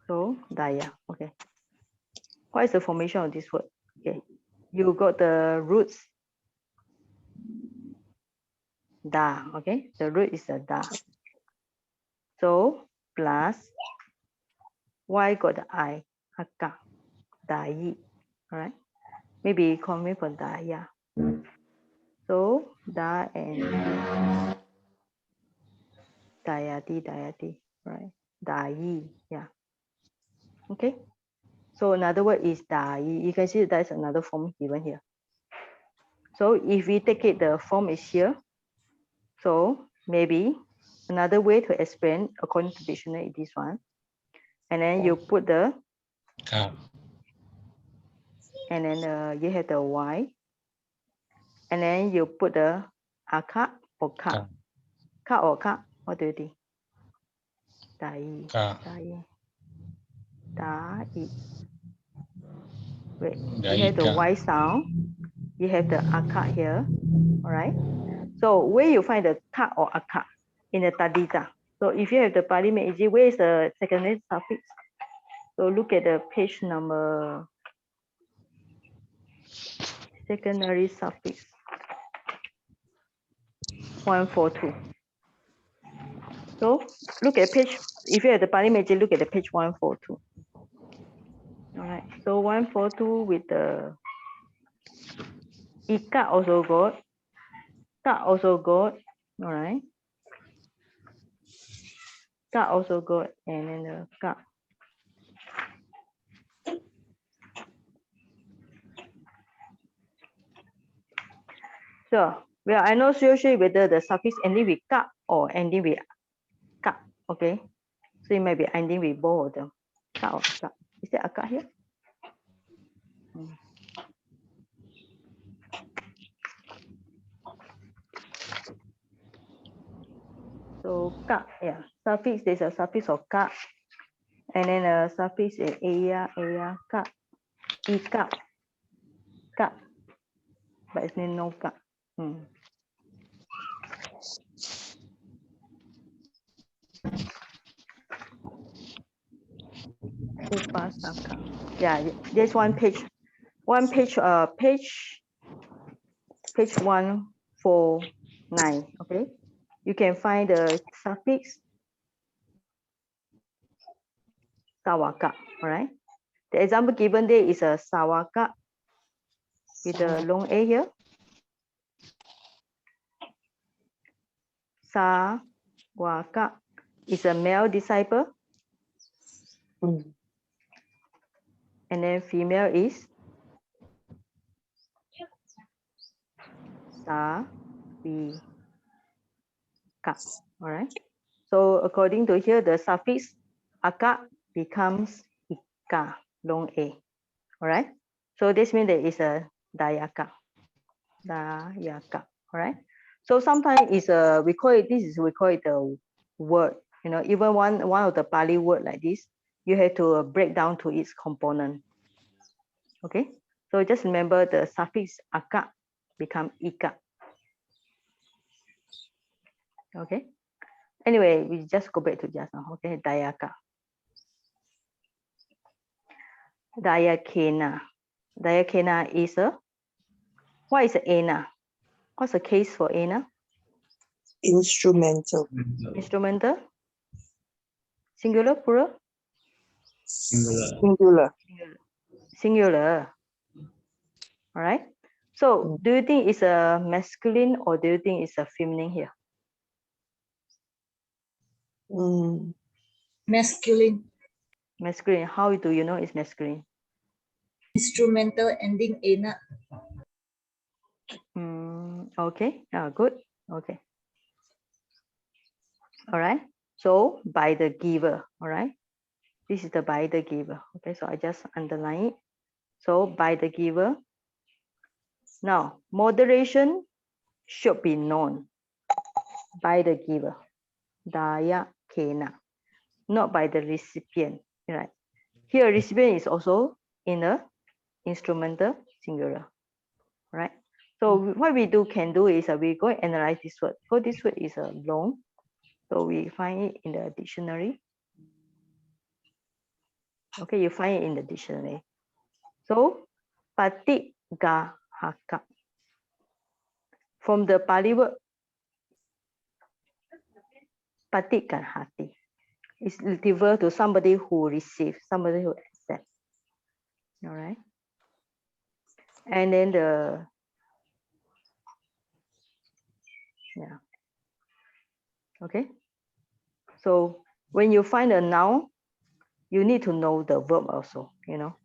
So daya. Okay. What is the formation of this word? Okay. You got the roots. Da. Okay. The root is the da. So plus Y got the I. Haka. Dai. All right. Maybe coming from daya. So da and dayati, right? Dai, yeah. Okay. So another word is dai. You can see that's another form given here. So if we take it, the form is here. So maybe another way to explain according to dictionary is this one. And then you put the and then you have the Y. And then you put the aka or ka. Ka or ka. What do you think? Dai. Dai. Dai. Wait. You have the Y sound. You have the aka here. All right. So where you find the ka or aka in the tathattāya? So if you have the paṭipajjati, where is the secondary suffix? So look at the page number, secondary suffix 142. So look at page, if you have the paṭipajjati, look at the page 142. All right, so 142 with the ika also got, ka also got, all right. Ka also got, and then the ka. So, well, I'm not so sure whether the suffix ending with ka or ending with ka, okay? So it might be ending with both of them. Ka or ka. Is there a ka here? So ka, yeah, suffix, there's a suffix of ka. And then a suffix is aya, ka, ika, ka. But it's no ka. Upasaka. Yeah, there's one page, page 149. Okay, you can find the suffix sawaka. All right. The example given there is a sawaka with a long A here. Sawaka is a male disciple. And then female is sabbe. aka. All right. So according to here, the suffix aka becomes ika, long a. All right. So this means there is a dayaka. Dayaka. All right. So sometimes it's we call it the word. You know, even one of the Pali word like this, you have to break down to its component. Okay. So just remember the suffix aka become ika. Okay. Anyway, we just go back to just now. Okay, dayaka. Dayakena. Dayakena is a, what is ena? What's the case for ena? Instrumental. Instrumental? Singular, plural? Singular. Singular. All right. So do you think it's a masculine or do you think it's a feminine here? Masculine. Masculine. How do you know it's masculine? Instrumental ending ena. Okay. Good. Okay. All right. So by the giver. All right. This is the by the giver. Okay. So I just underline it. So by the giver. Now moderation should be known by the giver. Daya kena. Not by the recipient. Right. Here recipient is also in the instrumental singular. Right. So what we can do is we go and analyze this word. So this word is long. So we find it in the dictionary. Okay, you find it in the dictionary. So paṭipajjati. From the Pali word paṭipajjati. It's referred to somebody who receives, somebody who accepts. All right. And then okay. So when you find a noun, you need to know the verb also, you know,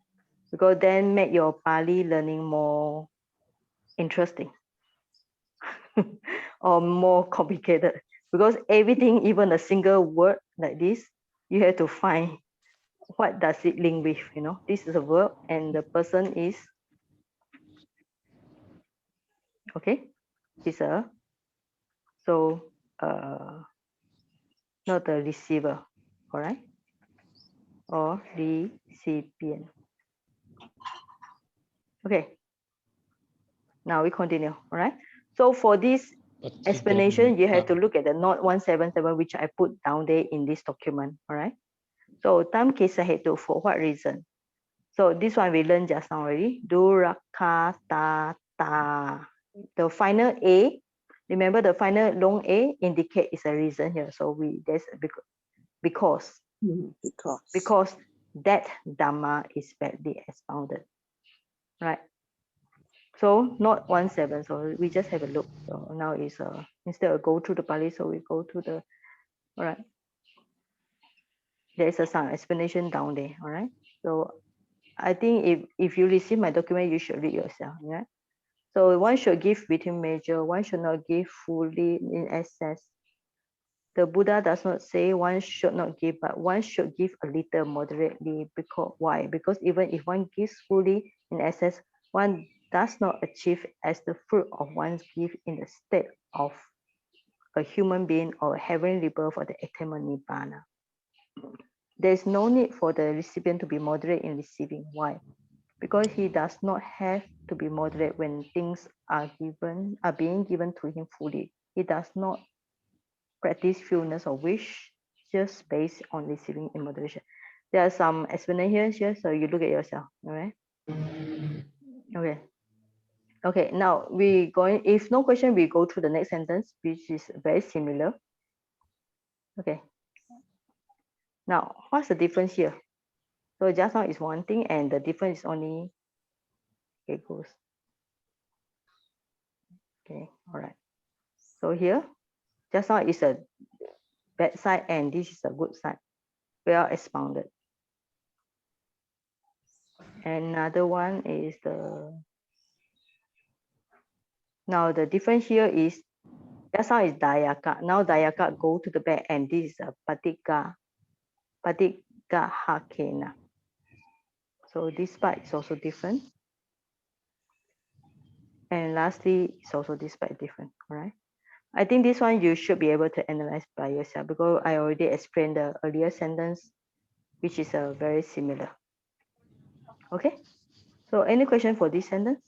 because then make your Pali learning more interesting or more complicated. Because everything, even a single word like this, you have to find what does it link with, you know. This is a verb and the person is, okay, is a, so not the receiver, all right, or recipient. Okay, now we continue, all right. So for this explanation, you have to look at the note 177, which I put down there in this document, all right. So tam kissa hetu, for what reason? So this one we learned just now already. Durakkhātattā. The final A, remember the final long A indicate is a reason here. So there's because that Dhamma is badly expounded. Right. So not 17. So we just have a look. So now is instead of go through the Pali, so we go to the, all right. There is some explanation down there. All right. So I think if you receive my document, you should read yourself. Yeah. So one should give between measure, one should not give fully in excess. The Buddha does not say one should not give, but one should give a little moderately. Because why? Because even if one gives fully in excess, one does not achieve as the fruit of one's gift in the state of a human being or heavenly birth or the eternal nibbana. There is no need for the recipient to be moderate in receiving. Why? Because he does not have to be moderate when things are being given to him fully. He does not practice fullness of wish just based on receiving in moderation. There are some explanations here, so you look at yourself. All right. Okay. Okay. Now we going. If no question, we go to the next sentence, which is very similar. Okay. Now, what's the difference here? So just now is one thing, and the difference is only goes. Okay. All right. So here, just now is a bad side, and this is a good side. Well expounded. Another one is the. Now the difference here is That sound is dayaka. Now dayaka go to the back, and this is a paṭipajjati. So this part is also different. And lastly, it's also this part different. All right. I think this one you should be able to analyze by yourself because I already explained the earlier sentence, which is very similar. Okay. So any question for this sentence?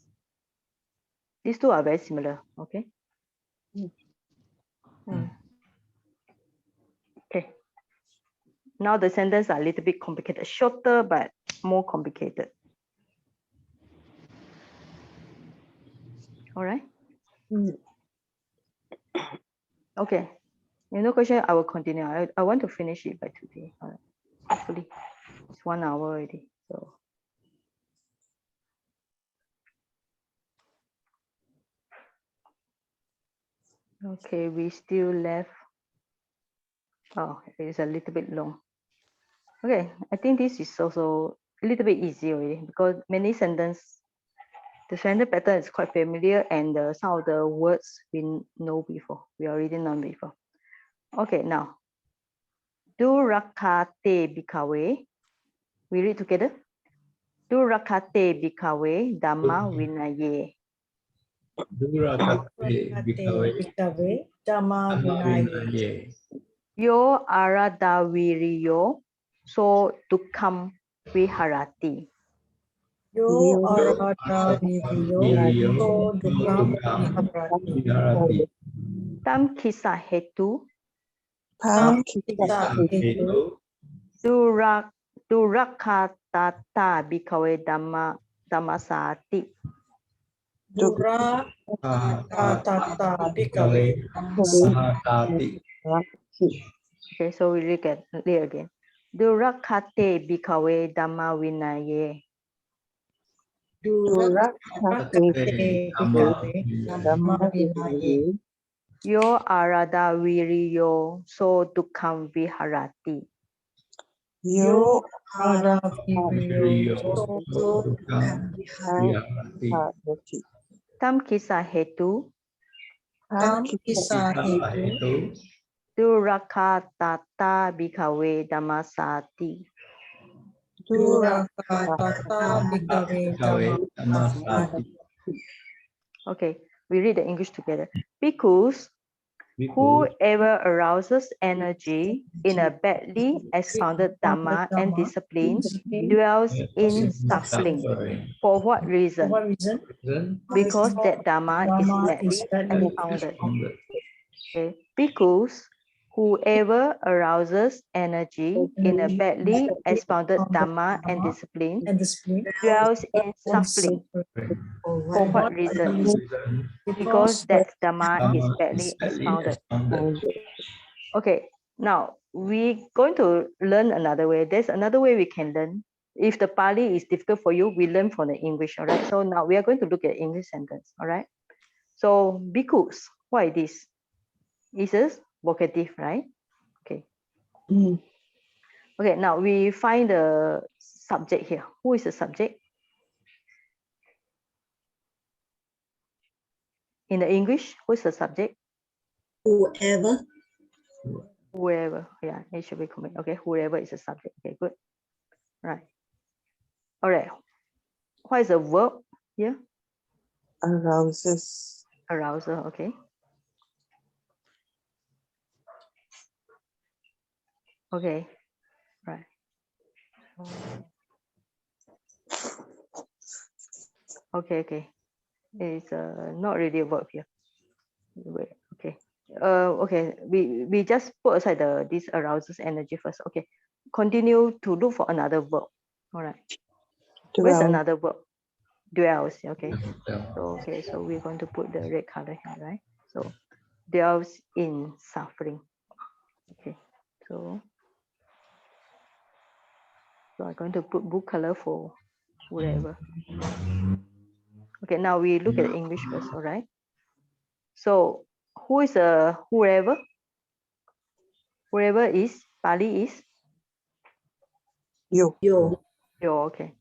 These two are very similar. Okay. Okay. Now the sentences are a little bit complicated, shorter but more complicated. All right. Okay. No question. I will continue. I want to finish it by today. All right. Hopefully, it's 1 hour already. So. Okay, we still left. Oh, it's a little bit long. Okay, I think this is also a little bit easy already because many sentences, the sentence pattern is quite familiar and some of the words we know before. We already know before. Okay, now, Durakkhāte bhikkhave. We read together. Durakkhāte bhikkhave dhammavinaye. Durakkhāte bhikkhave dhammavinaye. Yo aradaviriyo so dukkham viharati. Yo aradaviriyo so dukkam viharati. Tam kissa hetu. Tam kissa hetu. Durakkhātattā bhikkhave dhammassā. Durakkhātattā bhikkhave samādāpeti. Okay, so we read again. Durakkhāte bhikkhave dhammavinaye. Durakkhāte bhikkhave dhammavinaye. Yo aradaviriyo so dukkham viharati. Yo aradaviriyo so dukkam viharati. Tam kissa hetu. Tam kissa hetu. Durakkhātattā bhikkhave dhammassā. Durakkhātattā bhikkhave dhammassā. Okay, we read the English together. Bhikkhus, whoever arouses energy in a badly expounded Dhamma and discipline dwells in suffering. For what reason? Because that Dhamma is badly expounded. Okay. Bhikkhus, whoever arouses energy in a badly expounded Dhamma and discipline dwells in suffering. For what reason? Because that Dhamma is badly expounded. Okay, now we're going to learn another way. There's another way we can learn. If the Pali is difficult for you, we learn from the English, all right? So now we are going to look at English sentence, all right? So bhikkhus, what is this? It's a vocative, right? Okay. Okay, now we find the subject here. Who is the subject? In the English, who is the subject? Whoever. Whoever, yeah, it should be correct. Okay, whoever is the subject. Okay, good. Right. All right. What is the verb here? Arouses. Arousal, okay. Okay, right. Okay. It's not really a verb here. Wait, okay. Okay, we just put aside this arouses energy first. Okay, continue to look for another verb. All right. Where's another verb? Dwells. Okay. So we're going to put the red color here, right? So dwells in suffering. Okay. So I'm going to put blue color for whatever. Okay, now we look at English first, all right? So who is whoever? Whoever is, Pali is? You. Yo, okay.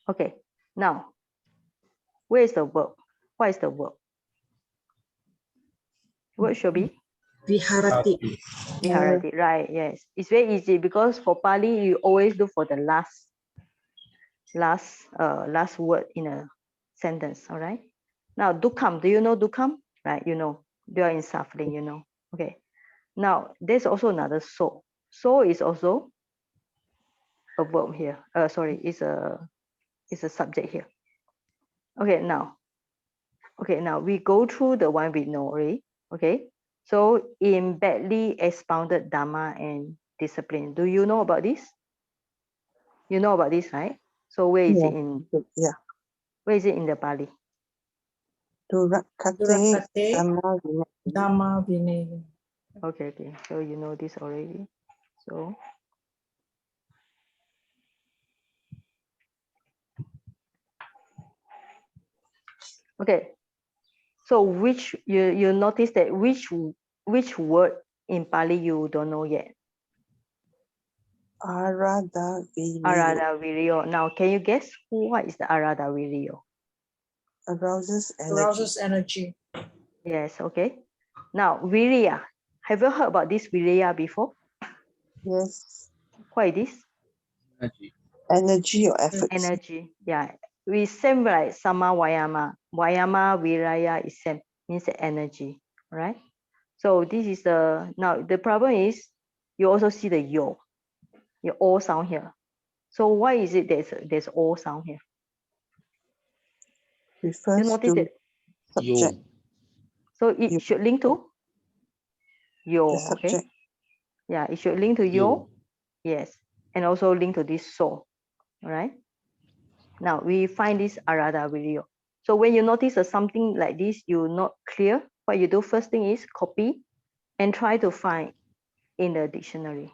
Okay, now, where is the verb? What is the verb? What should be? Viharati. Viharati, right? Yes, it's very easy because for Pali you always look for the last word in a sentence. All right. Now dukkhaṃ, do you know dukkhaṃ? Right, you know, you are in suffering, you know. Okay. Now there's also another so. So is also a verb here. Sorry, it's a subject here. Okay, now we go through the one we know already. Okay. So in badly expounded Dhamma and discipline, do you know about this? You know about this, right? So where is it in? Yeah. Where is it in the Pali? Durakkhāte, samādapeti. Dhammavinaye. Okay. So you know this already. So okay. So which you notice that which word in Pali you don't know yet? Arada viriyo. Now can you guess what is the arada viriyo? Arouses energy. Arouses energy. Yes, okay. Now viriya. Have you heard about this viriya before? Yes. What is this? Energy or effort. Energy. Yeah. We same like sama vayama. Vayama viraya is same, means energy. Right? So this is now the problem is you also see the yo. Your o sound here. So why is it there's o sound here? You Refers notice to it. subject. So it should link to yo. The Okay. subject. Yeah, it should link to yo. Yes, and also link to this so. Right. Now we find this arada viriyo. So when you notice something like this, you're not clear. What you do first thing is copy and try to find in the dictionary.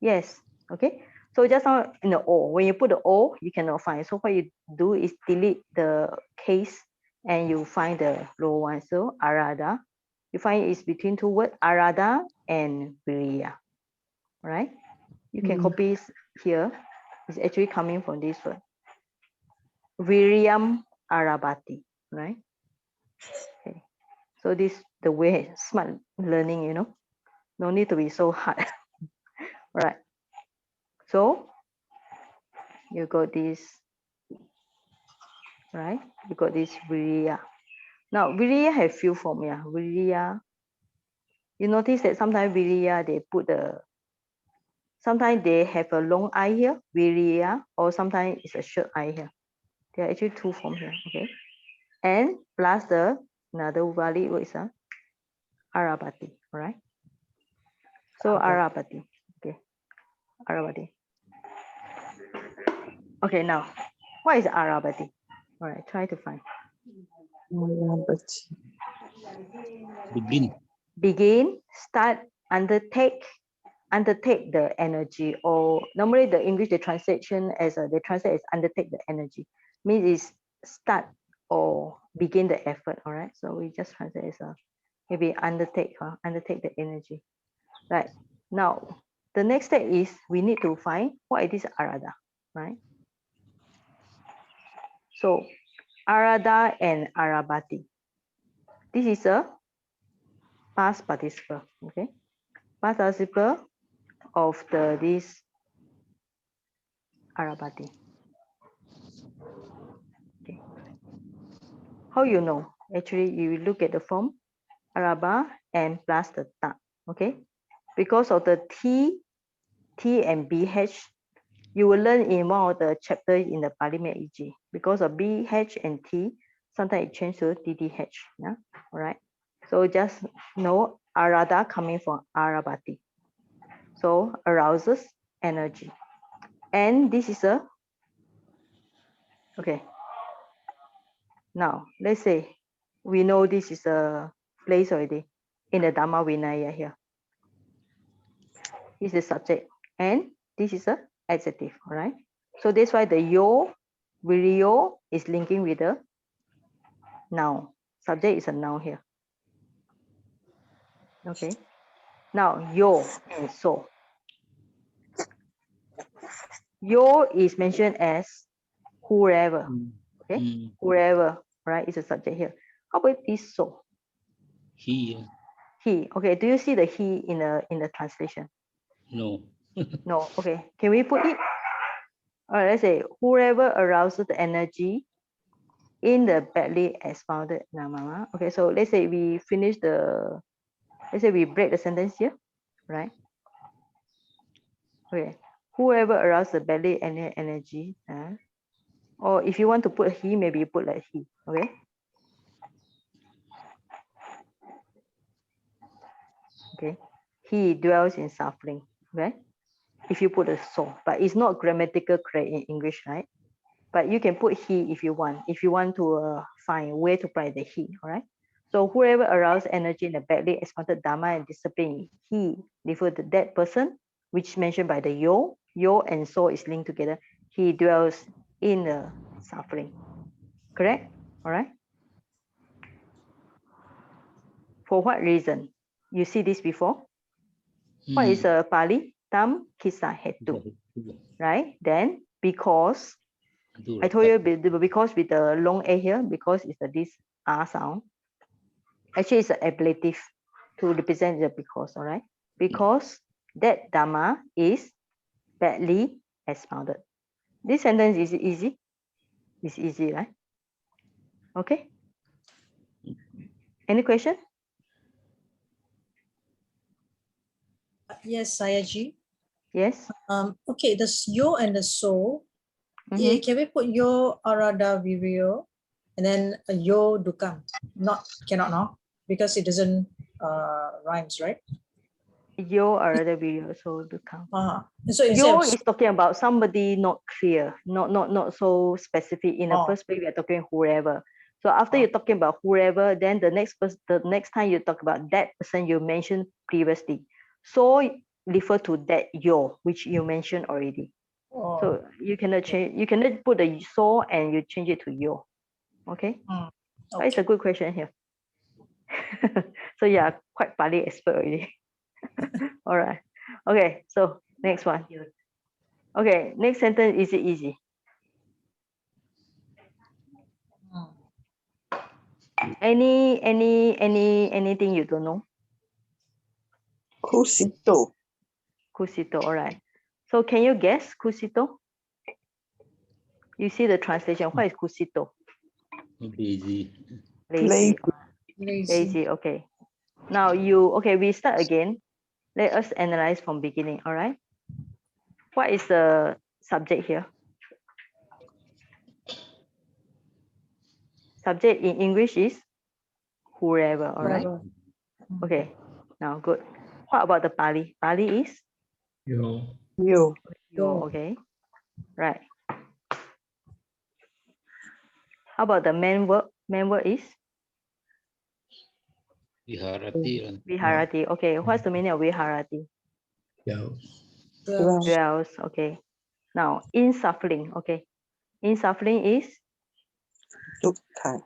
Yes. Okay. So just now in the O, when you put the O, you cannot find. So what you do is delete the case and you find the low one. So arada, you find it's between two words, arada and viriya. Right? You can copy here. It's actually coming from this word. Viryam arabati. Right? Okay. So this the way smart learning, you know. No need to be so hard. Right. So you got this, right? You got this viriya. Now viriya have few form, yeah. Viriya. You notice that sometimes viriya they put sometimes they have a long I here, viriya, or sometimes it's a short I here. There are actually two forms here, okay? And plus another valid word is arabati, all right? So arabati, okay, arabati. Okay, now what is arabati? All right, try to find. Begin, start, undertake the energy, or normally the English they translate as undertake the energy, means is start or begin the effort. All right, so we just translate as maybe undertake the energy. Right, now the next step is we need to find what is this arada, right? So arada and arabati, this is a past participle. Okay, past participle of this arabati. Okay. How you know? Actually, you look at the form araba and plus the ta. Okay, because of the t and bh, you will learn in one of the chapters in the Pali EG. Because of bh and t, sometimes it changes to ddh. Yeah, all right. So just know arada coming from arabati. So arouses energy, and this is okay. Now let's say we know this is a place already in the dhammavinaye here. This is subject and this is a adjective, all right? So that's why the yo, viriyo is linking with the noun. Subject is a noun here. Okay. Now yo and so. Yo is mentioned as whoever. Okay, whoever, right? It's a subject here. How about this so? He. He. Okay, do you see the he in the translation? No. No. Okay, can we put it? All right, let's say whoever arouses the energy in the badly expounded Dhamma. Okay, so let's say we finish let's say we break the sentence here, right? Okay, whoever arouses the badly energy, or if you want to put he, maybe you put like he, okay? Okay, he dwells in suffering, right? If you put a so, but it's not grammatical correct in English, right? But you can put he if you want to find where to apply the he, all right? So whoever arouses energy in the badly expounded Dhamma and discipline, he refer to that person, which mentioned by the yo and so is linked together. He dwells in the suffering, correct? All right. For what reason? You see this before? What is a Pali? Tam, kissa, hetu, right? Then because I told you because with the long a here, because it's this r sound. Actually, it's an ablative to represent the because, all right? Because that Dhamma is badly expounded. This sentence is easy. It's easy, right? Okay. Any question? Yes, Sayaji. Yes. Okay, the yo and the so. Can we put yo arada virio and then a yo dukam? Cannot no, because it doesn't rhymes, right? Yo are other video, so to count. So instead Yo of is talking about somebody not clear, not so specific. In the first place, we are talking whoever. So after you're talking about whoever, then the next time you talk about that person you mentioned previously. So refer to that yo, which you mentioned already. So you cannot change. You cannot put the so and you change it to yo. Okay. So it's a good question here. So yeah, quite Pali expert already. All right. Okay. So next one. Okay. Next sentence is easy. Anything you don't know? Kusito. Kusito. All right. So can you guess kusito? You see the translation. What is kusito? Lazy. Lazy. Lazy. Okay. Now we start again. Let us analyze from beginning. All right. What is the subject here? Subject in English is whoever. All right. Okay. Now good. What about the Pali? Pali is Yo. Yo. Okay. Right. How about the main verb? Main verb is Viharati. viharati. Okay. What's the meaning of viharati? Dwells. Okay. Now in suffering. Okay. In suffering is Dukkha.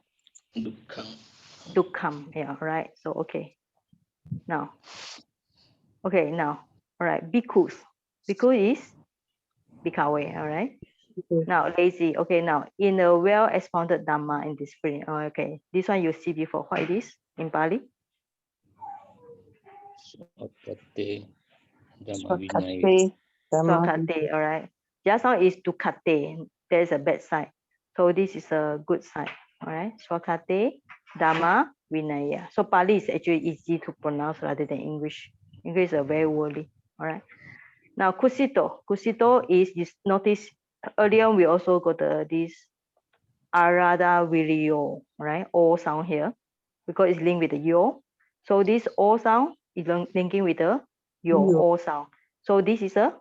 dukkhaṃ. Yeah. Right. So okay. Now. Okay. Now. All right. Bhikkhus. Bhikkhu is bhikkhave. All right. Now lazy. Okay. Now in a well expounded Dhamma in this spring. Oh, okay. This one you see before. What it is in Pali? Svākkhāte. Svākkhāte. Svākkhāte. All right. Just now is Durakkhāte. There's a bad side. So this is a good side. All right. Svākkhāte, dhammavinaye. So Pali is actually easy to pronounce rather than English. English is very wordy. All right. Now kusito. Kusito is, you notice earlier we also got this arada virio, right? O sound here because it's linked with the yo. So this O sound is linking with the yo, O sound. So this is a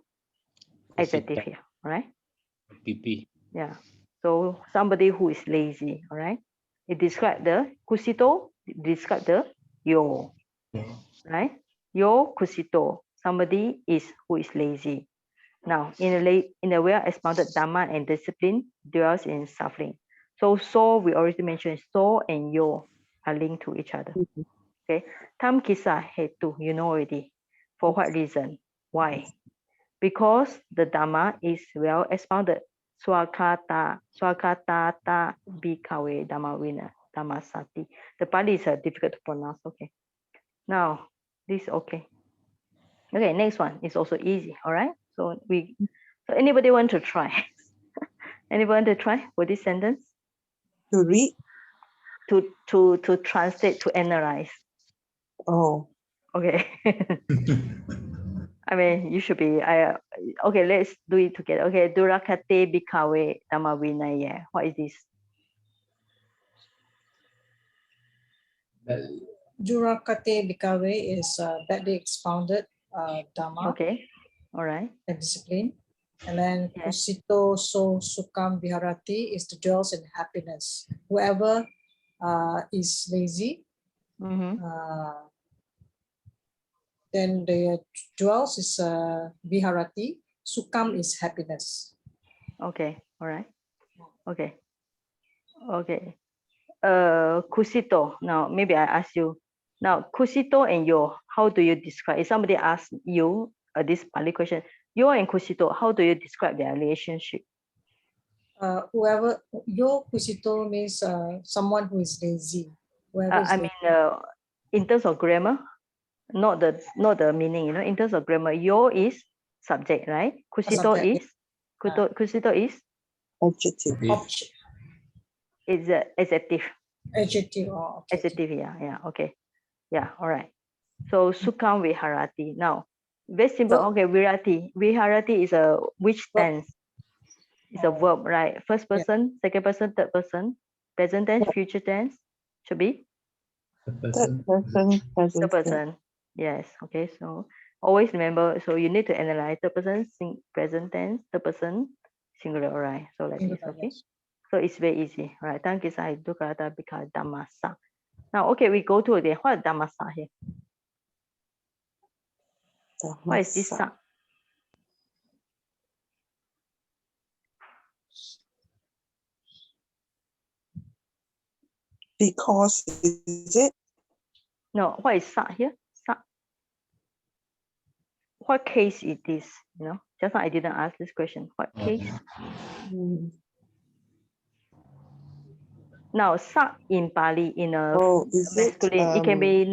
adjective here, all right? PP. Yeah. So somebody who is lazy, all right? It describes the kusito, describe the yo, right? Yo kusito, somebody who is lazy. Now, in a well expounded Dhamma and discipline dwells in suffering. So we already mentioned so and yo are linked to each other. Okay. Tam kissa hetu, you know already. For what reason? Why? Because the Dhamma is well expounded. Svākkhātattā bhikkhave dhammavinaye dhammassā. The Pali is difficult to pronounce. Okay. Now this okay. Okay, next one is also easy. All right. So anybody want to try? Anybody want to try for this sentence? To read. To translate, to analyze. Oh. Okay. I mean, you should be. Okay, let's do it together. Okay, Durakkhāte bhikkhave dhammavinaye. What is this? Durakkhāte bhikkhave is badly expounded Dhamma. Okay, all right. And discipline. And then Yes. kusito so sukham viharati is the dwells in happiness. Whoever is lazy, then the dwells is viharati. Sukham is happiness. Okay, all right. Okay. Okay. Kusito. Now maybe I ask you. Now kusito and yo, how do you describe? If somebody asks you this Pali question, yo and kusito, how do you describe their relationship? Whoever yo kusito means someone who is lazy. I mean, in terms of grammar, not the meaning. You know, in terms of grammar, yo is subject, right? Kusito Subject, is kusito is Adjective. It's adjective. Adjective. Oh, okay. Adjective. Yeah. Okay. Yeah. All right. So sukham viharati. Now, very simple. Okay, viharati is a which tense? It's a verb, right? First person, second person, third person, present tense, future tense. Should be Third person, third person. Yes. Okay. So always remember. So you need to analyze third person, present tense, third person, singular. All right. So like this. Okay. So it's very easy, right? Thank you, Sai. Durakkhāte bhikkhave dhammassā. Now, okay, we go to the what dhammassā here. What is this sa? Because, is it? No, what is sa here? Sa. What case is this? You know, just now I didn't ask this question. What case? Now, sa in Pali in a masculine, it can be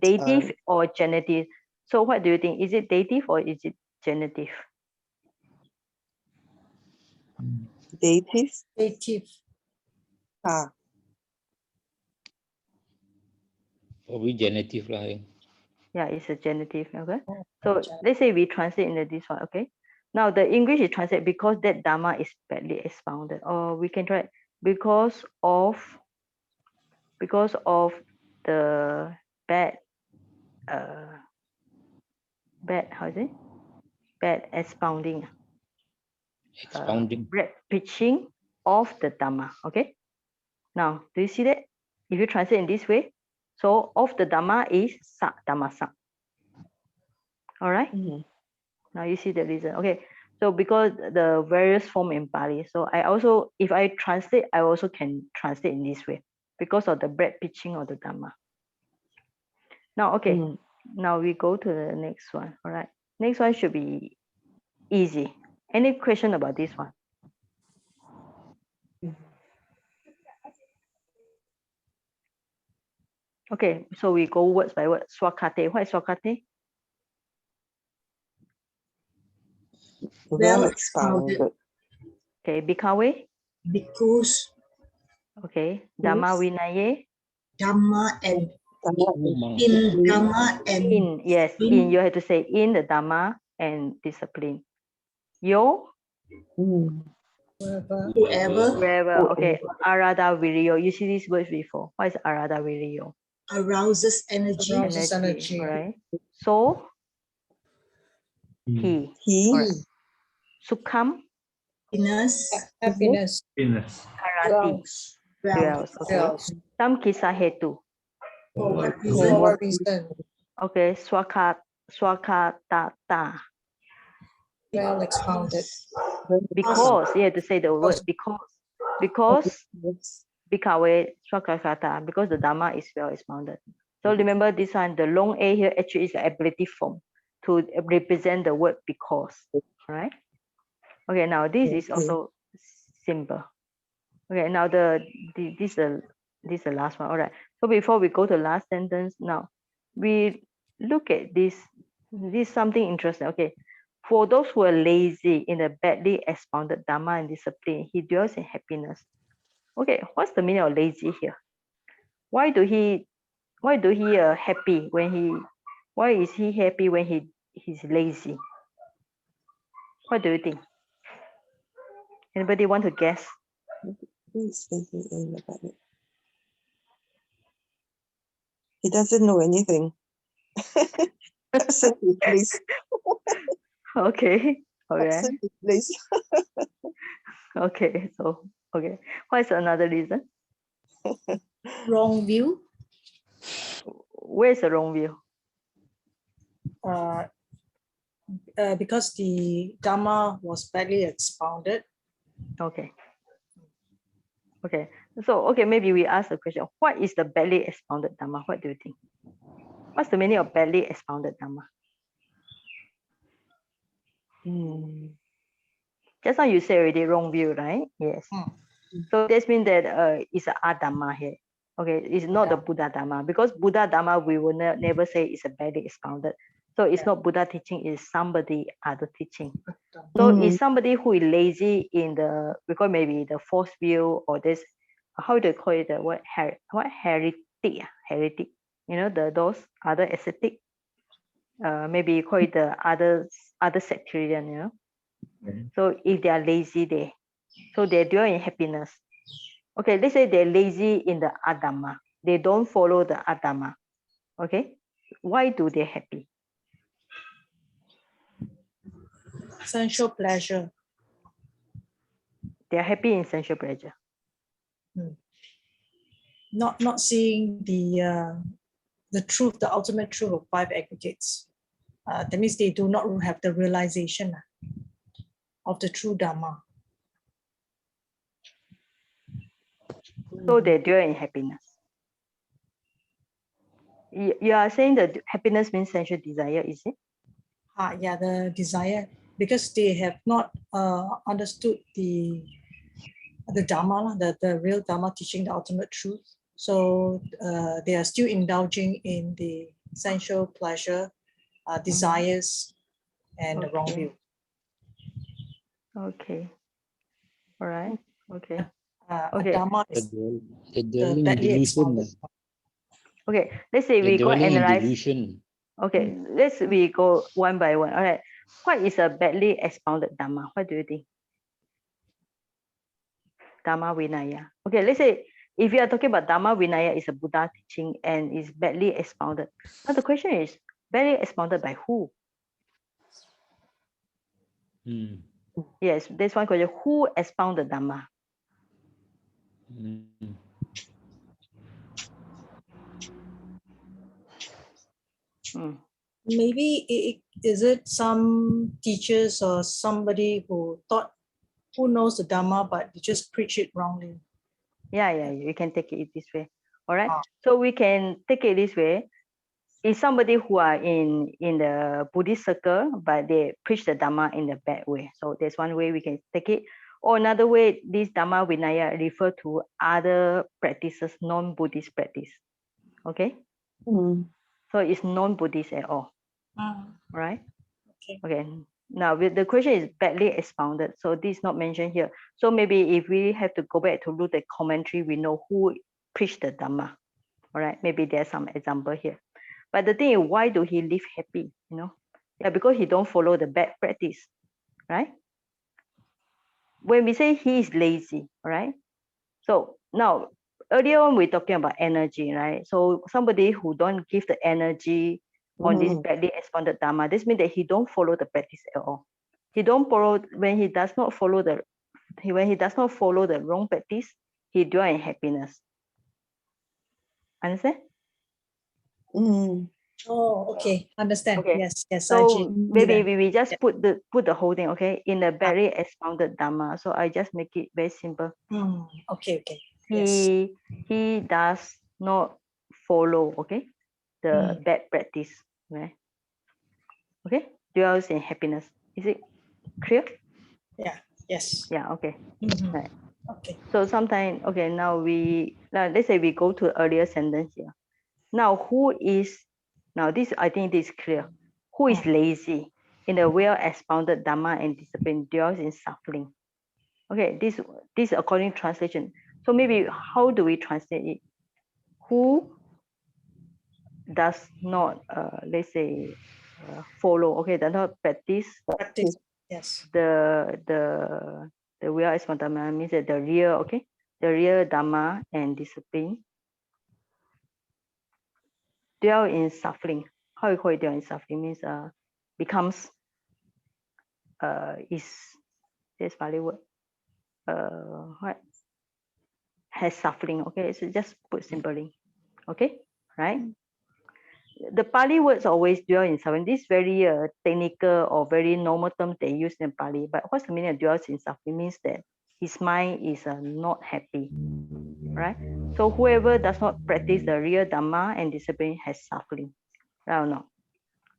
dative or genitive. So what do you think? Is it dative or is it genitive? Dative. Dative. Probably genitive lah. Yeah, it's a genitive. Okay. So let's say we translate into this one. Okay. Now the English is translated because that Dhamma is badly expounded. Or we can try because of the bad how is it? Bad expounding. Bad preaching of the Dhamma. Okay. Now, do you see that? If you translate in this way, so of the Dhamma is sa, dhammassā. All right. Now you see the reason. Okay. So because the various form in Pali, so I also, if I translate, I also can translate in this way because of the bad preaching of the Dhamma. Now, okay. Now we go to the next one. All right. Next one should be easy. Any question about this one? Okay, so we go words by word. Svākkhāte. What is Svākkhāte? Well expounded. Okay, bhikkhave. Bhikkhus. Okay, dhammavinaye. Dhamma and in Dhamma and in. Yes, in. You have to say in the Dhamma and discipline. Yo. Wherever. Okay, arada viriyo. You see these words before. What is arada viriyo? Arouses energy. Arouses energy. Right. So he. Right. Sukham. Happiness. Harati. Dwells. Okay. Some kissa hetu. For what reason? Okay. Svākkhātattā. Well expounded. Because you have to say the word because bhikkhave Svākkhātattā, because the Dhamma is well expounded. So remember this one, the long A here actually is the ablative form to represent the word because, right? Okay, now this is also simple. Okay, now this is the last one. All right. So before we go to the last sentence, now we look at this. This is something interesting. Okay. For those who are lazy in the badly expounded Dhamma and discipline, he dwells in happiness. Okay, what's the meaning of lazy here? Why is he happy when why is he happy when he's lazy? What do you think? Anybody want to guess? He doesn't know anything. Absent is bliss. Okay. Okay. Absent is bliss. Okay. So okay. What is another reason? Wrong view. Where's the wrong view? Because the Dhamma was badly expounded. Okay. Okay. So okay, maybe we ask the question, what is the badly expounded Dhamma? What do you think? What's the meaning of badly expounded Dhamma? Just now you say already wrong view, right? Yes. So this means that it's a Dhamma here. Okay, it's not the Buddha Dhamma, because Buddha Dhamma we will never say it's a badly expounded. So it's not Buddha teaching, it's somebody other teaching. So it's somebody who is lazy in the, because maybe the fourth view or this, how do you call it? What heretic? Heretic. You know, those other ascetic. Maybe you call it the other sectarian. You know. So if they are lazy, so they dwell in happiness. Okay, let's say they're lazy in the Adhamma. They don't follow the Adhamma. Okay, why do they happy? Sensual pleasure. They are happy in sensual pleasure. Not seeing the truth, the ultimate truth of five aggregates. That means they do not have the realization of the true Dhamma. So they dwell in happiness. You are saying that happiness means sensual desire, is it? Yeah, the desire, because they have not understood the Dhamma, the real Dhamma teaching the ultimate truth. So they are still indulging in the sensual pleasure, desires, and the wrong view. Okay. All right. Okay. Okay. Dhamma is the badly expounded. Okay. Let's say we go analyze. Delusion. Okay. We go one by one. All right. What is a badly expounded Dhamma? What do you think? Dhammavinaye. Okay. Let's say if you are talking about Dhammavinaye is a Buddha teaching and is badly expounded. Now the question is, badly expounded by who? Yes, there's one question. Who expounded Dhamma? Maybe is it some teachers or somebody who knows the Dhamma but they just preach it wrongly? Yeah, you can take it this way. All right. So we can take it this way. It's somebody who are in the Buddhist circle, but they preach the Dhamma in a bad way. So there's one way we can take it. Or another way, this Dhammavinaye refer to other practices, non-Buddhist practice. Okay? So it's non-Buddhist at all. Right? Okay. Now the question is badly expounded. So this is not mentioned here. So maybe if we have to go back to look at commentary, we know who preached the Dhamma. All right. Maybe there's some example here. But the thing is, why do he live happy? You know? Yeah, because he don't follow the bad practice. Right? When we say he is lazy, right? So now earlier on we're talking about energy, right? So somebody who don't give the energy on this badly expounded Dhamma, this means that he don't follow the practice at all. He don't follow when he does not follow the wrong practice, he dwell in happiness. Understand? Oh, okay. Understand. Okay. Yes. So maybe we just put the whole thing, okay, in a very expounded Dhamma. So I just make it very simple. Okay. He does not follow, okay, the bad practice, right? Okay, dwells in happiness. Is it clear? Yeah. Yes. Yeah, okay. Mhm. Right. Okay. So sometimes, okay, now let's say we go to earlier sentence here. Now, who is, now this, I think this is clear. Who is lazy in the well-expounded Dhamma and discipline dwells in suffering? Okay, this according to translation. So maybe how do we translate it? Who does not, let's say, follow, okay, does not practice Practice. Yes. the well-expounded Dhamma, means that the real, okay, the real Dhamma and discipline dwell in suffering. How you call it dwell in suffering means becomes is this Pali word what has suffering. Okay, so just put simply. Okay, right? The Pali words always dwell in suffering. This very technical or very normal term they use in Pali. But what's the meaning of dwells in suffering? Means that his mind is not happy, right? So whoever does not practice the real Dhamma and discipline has suffering, right or not?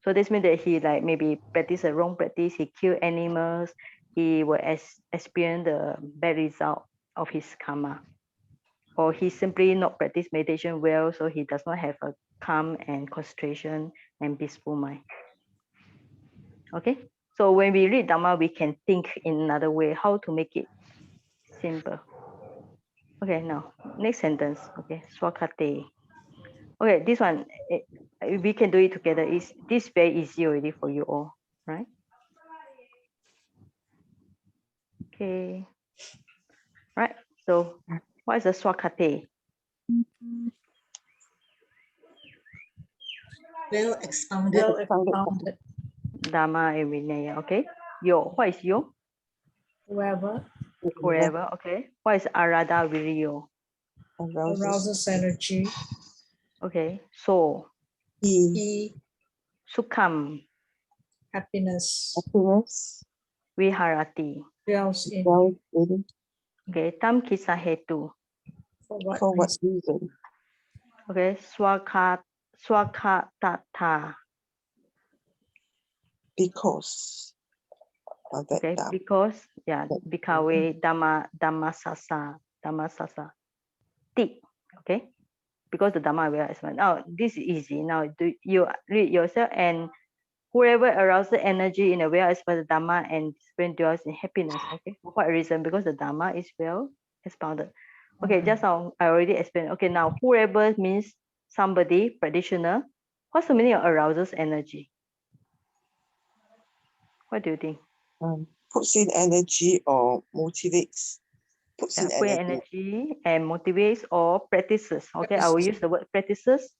So this means that he like maybe practice a wrong practice, he kill animals, he will experience the bad result of his karma. Or he simply not practice meditation well, so he does not have a calm and concentration and peaceful mind. Okay, so when we read Dhamma, we can think in another way, how to make it simple. Okay, now next sentence. Okay, Svākkhāte. Okay, this one we can do it together. Is this very easy already for you all, right? Okay, right. So what is the Svākkhāte? Well expounded. Well expounded. Dhamma and Vinaya. Okay. Yo, what is yo? Whoever Whoever. Okay. What is Arada Viriyo? arouses energy. Okay. So E, Sukham happiness. Viharati. Dwells in. Okay. Tam kissa hetu. For what For what reason? reason? Okay. Svākkhātattā. Because of that. Okay. Because bhikkhave dhammassā. Ti. Okay. Because the Dhamma will explain. Now this is easy. Now do you read yourself, and whoever arouses energy in a well expounded Dhamma and discipline dwells in happiness. Okay, for what reason? Because the Dhamma is well expounded. Okay, just now I already explained. Okay, now whoever means somebody, practitioner. What's the meaning of arouses energy? What do you think? Puts in energy or motivates. Puts in Put energy and motivates or practices. Okay, I will use the word practices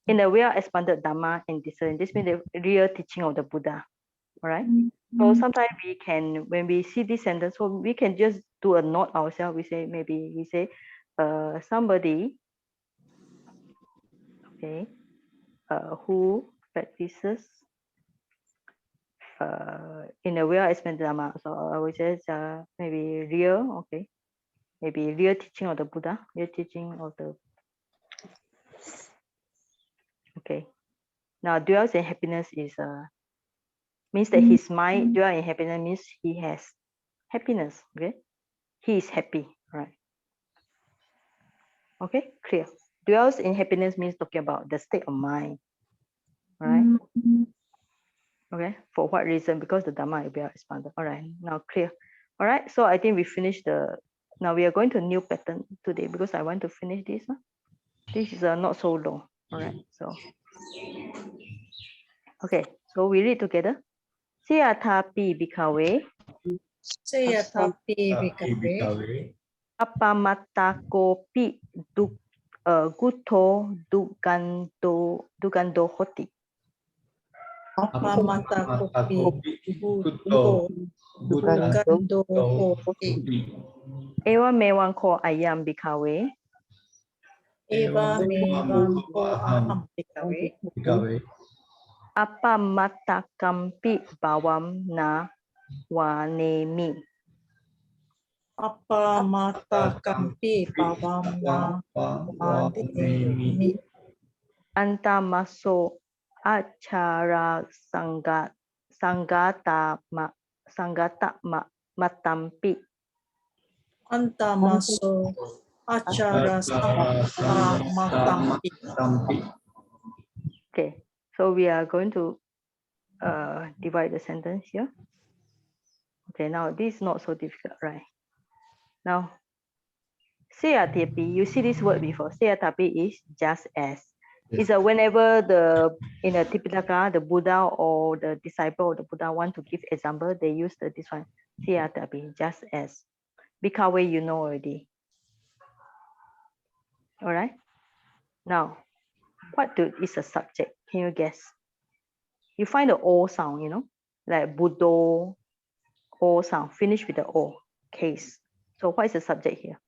in the well expanded Dhamma and discipline. This means the real teaching of the Buddha. All right. So sometimes we can, when we see this sentence, so we can just do a note ourselves. We say, maybe we say, somebody, okay, who practices in a well expanded Dhamma. So I would say maybe real, okay, maybe real teaching of the Buddha, real teaching of the. Okay. Now dwells in happiness is means that his mind dwell in happiness means he has happiness. Okay, he is happy, right? Okay, clear. Dwells in happiness means talking about the state of mind, right? Okay, for what reason? Because the Dhamma is well expanded. All right, now clear. All right, so I think we finished now we are going to a new pattern today because I want to finish this. This is not so long. All right, so okay, so we read together. Siyathapi bhikkhave Sayathapi bhikkhave. Apamattakopi gutto dugando hoti. Apamattakopi gutto dugando hoti. Eva mevaṃ ko ayam bhikkhave. Eva mevaṃ ko aham bhikkhave. Apamattakampi bhavam na vanemi. Apamattakampi bhavam na vanemi. Antamaso achara sangatama matampi. Antamaso acara matampi. Okay, so we are going to divide the sentence here. Okay, now this is not so difficult, right? Now, sayatapi, you see this word before. Sayatapi is just as. It's whenever in a Tipitaka, the Buddha or the disciple of the Buddha want to give example, they use this one. Sayatapi, just as. Bhikkhave, you know already. All right. Now, what is a subject? Can you guess? You find the O sound, you know, like Buddho, O sound, finish with the O, case. So what is the subject here?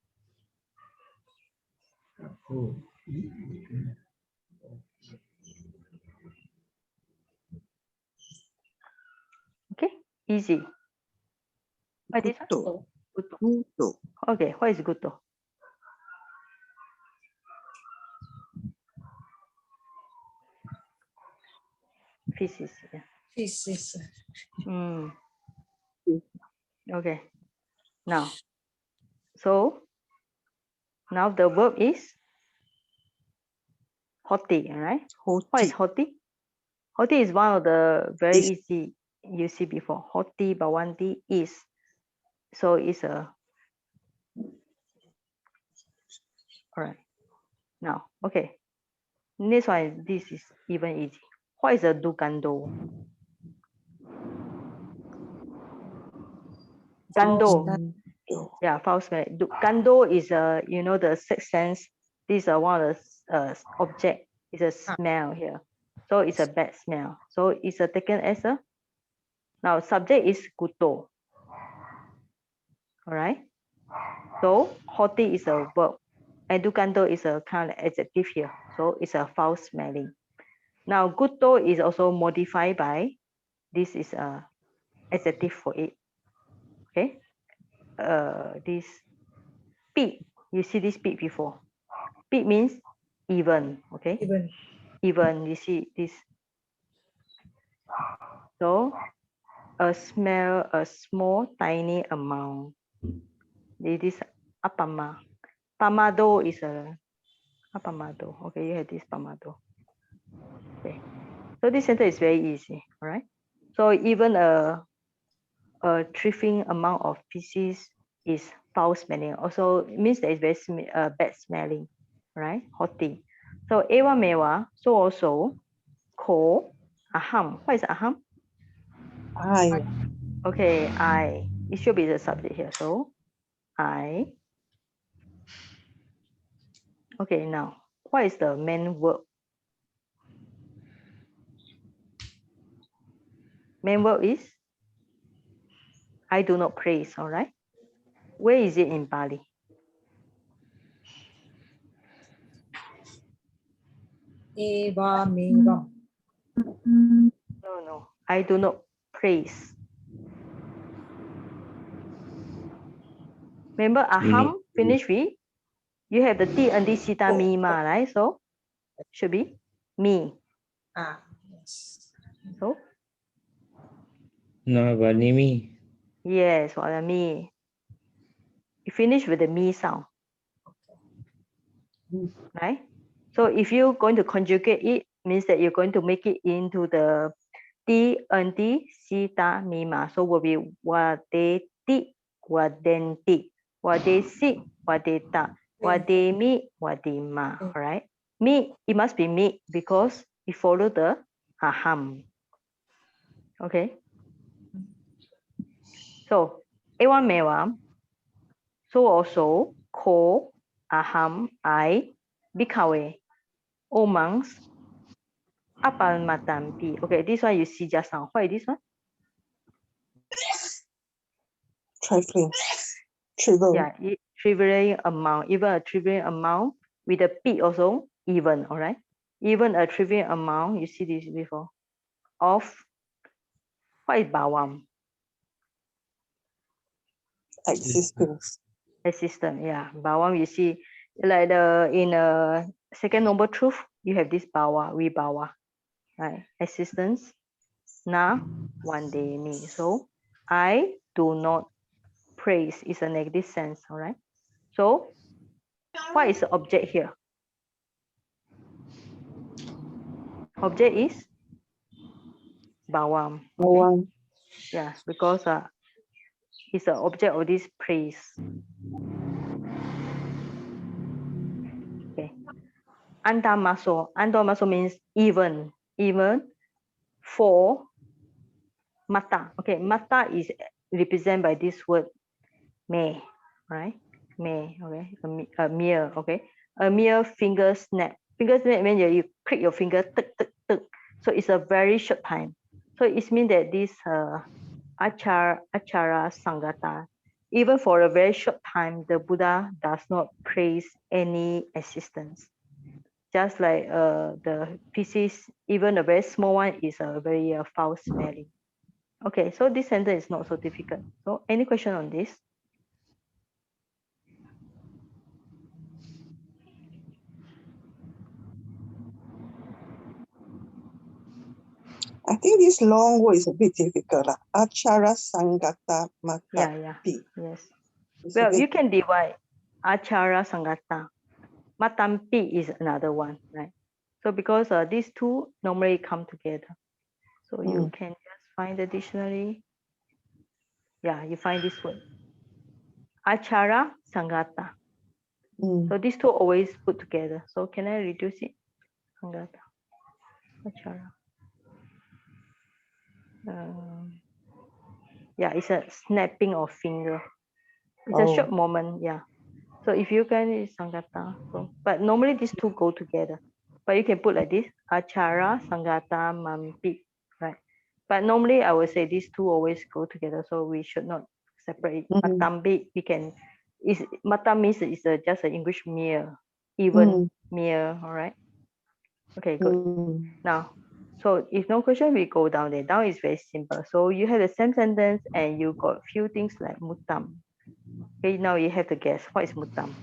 Okay, easy. What is Gutto. Gutto. Gutto. Okay, what is Gutto? Feces. Yeah. Feces. Okay. Now the verb is hoti, right? What is hoti? Hoti is one of the very easy you see before. Hoti, bhavanti, is. So it's a. All right. Now, okay. This one, this is even easy. What is a dukando? Gando. Yeah, false smelling. Gando is you know, the sixth sense. This is one of the object. It's a smell here. So it's a bad smell. So it's taken as a. Now subject is gutto. All right. So hoti is a verb, and dukando is a kind of adjective here. So it's a foul smelling. Now gutto is also modified by this is a adjective for it. Okay. This peak. You see this peak before. Peak means even. Okay. Even. You see this. So a small tiny amount. This apama. Pamado is a apamado. Okay, you have this pamado. Okay. So this sentence is very easy. All right. So even a trivial amount of feces is foul smelling. Also, it means that it's very bad smelling, right? Hoti. So ewa mewa. So also ko aham. What is aham? I. Okay, I. It should be the subject here. So I. Okay, now what is the main verb? Main verb is I do not praise. All right. Where is it in Bali? Eva Mingam. No. I do not praise. Remember, aham finish with, you have the ti and the sita mi ma, right? So should be me. Yes. So No, vanimi. yes, what I mean. You finish with the me sound, right? So if you're going to conjugate it, means that you're going to make it into the ti and the sita mi ma. So will be wade ti, waden ti, wade si, wade ta, wade mi, wade ma. All right. Me, it must be me because it follow the aham. Okay. So ewa mewa. So also ko aham I bhikkhave o monks apalmatampi. Okay, this one you see just now. What is this one? Trifling. Trivial. Yeah, trivial amount. Even a trivial amount with a p also even. All right. Even a trivial amount. You see this before. Of what is bahuṃ? Existence. Existence. Yeah, bahuṃ. You see, like in a second noble truth, you have this bawa, vibawa, right? Existence. Na one day me. So I do not praise is a negative sense, all right? So what is the object here? Object is bahuṃ. Bahuṃ. Yeah, because it's the object of this praise. Okay. Dhammassā means even for mata. Okay, mata is represented by this word may, right? May, okay, a mere, okay, a mere finger snap. Finger snap means you prick your finger, tuk, tuk, tuk. So it's a very short time. So it means that this achara sangata, even for a very short time, the Buddha does not praise any existence. Just like the pieces, even a very small one is a very foul smelling. Okay, so this sentence is not so difficult. So any question on this? I think this long word is a bit difficult. Achara sangata mata. Yeah. Yes. It's Well, you can divide achara sangata. Matampi is another one, right? So because these two normally come together. So you can just find the dictionary. Yeah, you find this word. Achara sangata. So these two always put together. So can I reduce it? Sangata. Achara. Yeah, it's a snapping of finger. It's a short moment, yeah. So if you can, it's sangata. So, but normally these two go together. But you can put like this, achara, sangata, mampi, right? But normally I would say these two always go together, so we should not separate. Matambi, we can, matam means it's just an English mere, even mere, all right? Okay, good. Now, so if no question, we go down there. Down is very simple. So you have the same sentence and you got few things like mutam. Okay, now you have to guess what is mutam.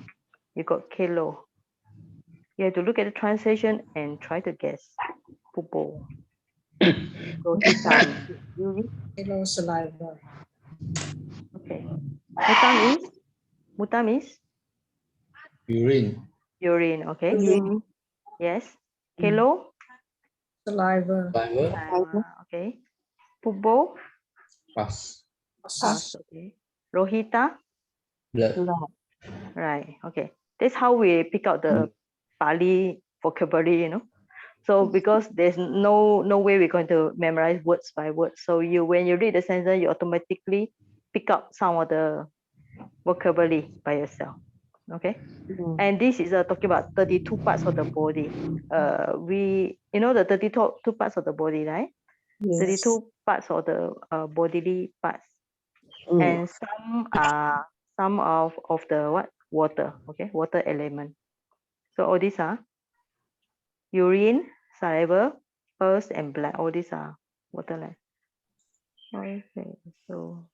You got kilo. You have to look at the translation and try to guess. Pupo. Rohitan. Kilo saliva. Okay. Mutam is Urine. urine. Okay. Yes. Kilo. Saliva. Saliva. Okay. Pupo. Pus. Pus. Okay. Rohita. Blood. Right. Okay. That's how we pick out the Pali vocabulary, you know. So because there's no way we're going to memorize words by word. So when you read the sentence, you automatically pick up some of the vocabulary by yourself. Okay. And this is talking about 32 parts of the body. The 32 parts of the body, right? Yes. 32 parts of the bodily parts. And some of the what? Water. Okay, water element. So all these are urine, saliva, pus, and blood. All these are water. Okay, so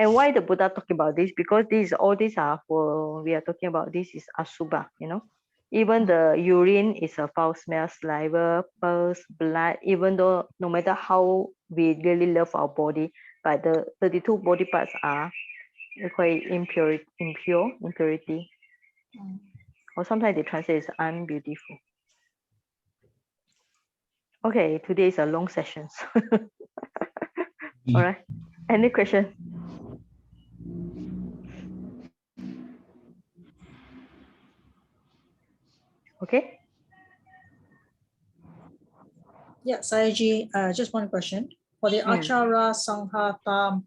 and why the Buddha talking about this? Because all these are for we are talking about this is asubha, you know. Even the urine is a foul smell, saliva, pus, blood, even though no matter how we really love our body, but the 32 body parts are quite impurity. Or sometimes they translate as unbeautiful. Okay, today is a long session. All right. Any question? Okay. Yeah, Sayaji, just one question. For the Achara Sanghata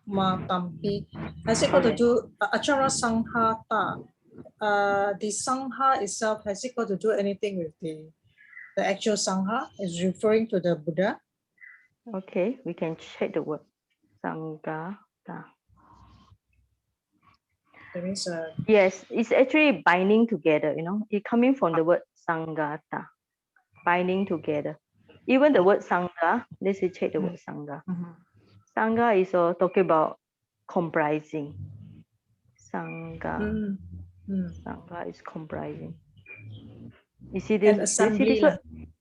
Matampi, has it got to do Achara Sanghata? The Sangha itself, has it got to do anything with the actual Sangha? Is referring to the Buddha? Okay, we can check the word Sanghata. That means yes, it's actually binding together, you know. It coming from the word Sanghata, binding together. Even the word Sangha, let's check the word Sangha. Sangha is talking about comprising. Sangha. Sangha is comprising. You see this? You see this word?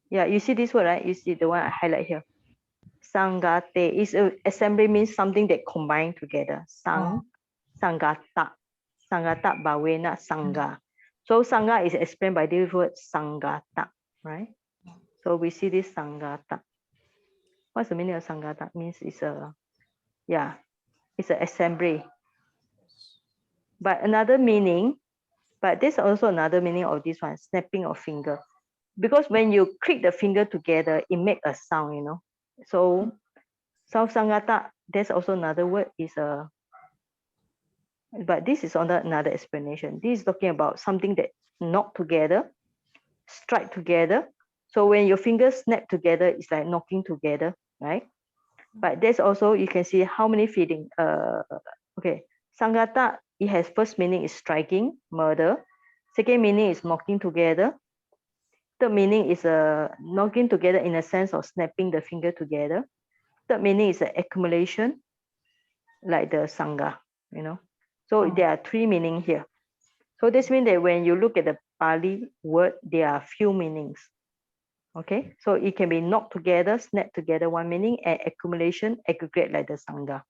Yeah, you see this word, right? You see the one I highlight here. Svākkhāte is assembly, means something that combine together. Svākkhātattā, Svākkhātattā bhavena sangha. So sangha is explained by the word Svākkhātattā, right? So we see this Svākkhātattā. What's the meaning of Svākkhātattā? Means it's a, yeah, it's an assembly. But another meaning, but there's also another meaning of this one, snapping of finger. Because when you click the finger together, it makes a sound, you know. So Svākkhātattā, there's also another word, is a, but this is another explanation. This is talking about something that knock together, strike together. So when your fingers snap together, it's like knocking together, right? But there's also, you can see how many feeling. Okay, Svākkhātattā, it has first meaning is striking, murder. Second meaning is knocking together. Third meaning is knocking together in a sense of snapping the finger together. Third meaning is accumulation, like the sangha, you know. So there are three meanings here. So this means that when you look at the Pali word, there are few meanings. Okay, so it can be knocked together, snap together, one meaning, and accumulation, aggregate, like the sangha.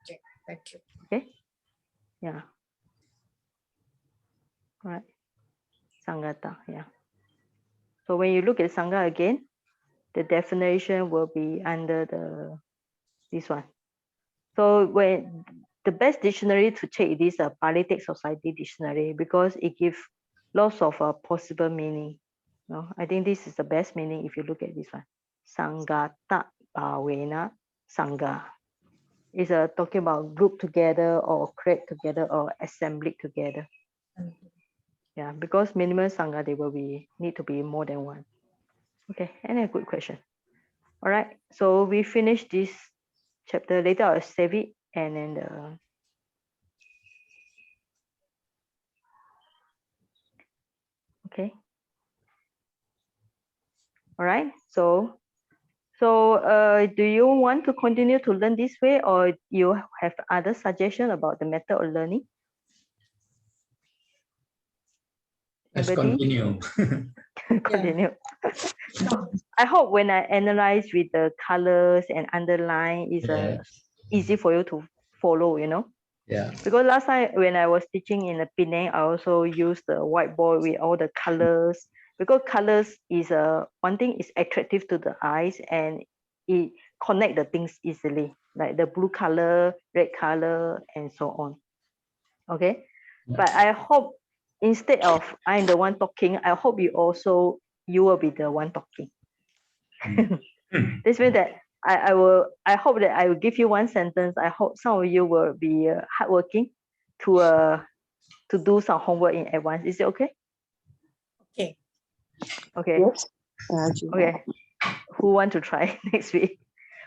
Okay, thank you. Okay, yeah. All right, Svākkhātattā, yeah. So when you look at sangha again, the definition will be under this one. So when the best dictionary to check this Pali Text Society dictionary, because it gives lots of possible meaning. No, I think this is the best meaning if you look at this one. Svākkhātattā bhavena sangha. It's talking about group together or create together or assembly together. Yeah, because minimum sangha, they will need to be more than one. Okay, and a good question. All right, so we finished this chapter. Later I'll save it and then okay. All right, so do you want to continue to learn this way, or you have other suggestion about the method of learning? Let's Anybody? continue. Continue. So I hope when I analyze with the colors and underline, is easy for you to follow, you know. Yeah. Because last time when I was teaching in the Penang, I also used the whiteboard with all the colors, because colors is one thing is attractive to the eyes and it connect the things easily, like the blue color, red color, and so on. Okay, but I hope instead of I'm the one talking, I hope you will be the one talking. This means that I hope that I will give you one sentence. I hope some of you will be hardworking to do some homework in advance. Is it okay? Okay. Okay. Yes. Okay. Who want to try next week?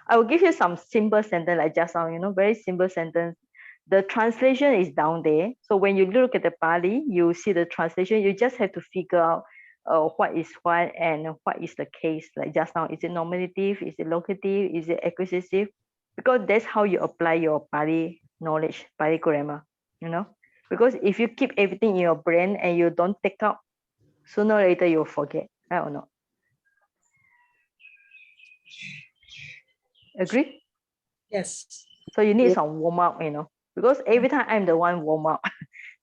I will give you some simple sentence like just now, you know, very simple sentence. The translation is down there. So when you look at the Pali, you see the translation. You just have to figure out what is what and what is the case. Like just now, is it nominative? Is it locative? Is it acquisitive? Because that's how you apply your Pali knowledge, Pali grammar, you know. Because if you keep everything in your brain and you don't take out, sooner or later you'll forget, right or not? Agree? Yes. So you need some warm up, you know, because every time I'm the one warm up.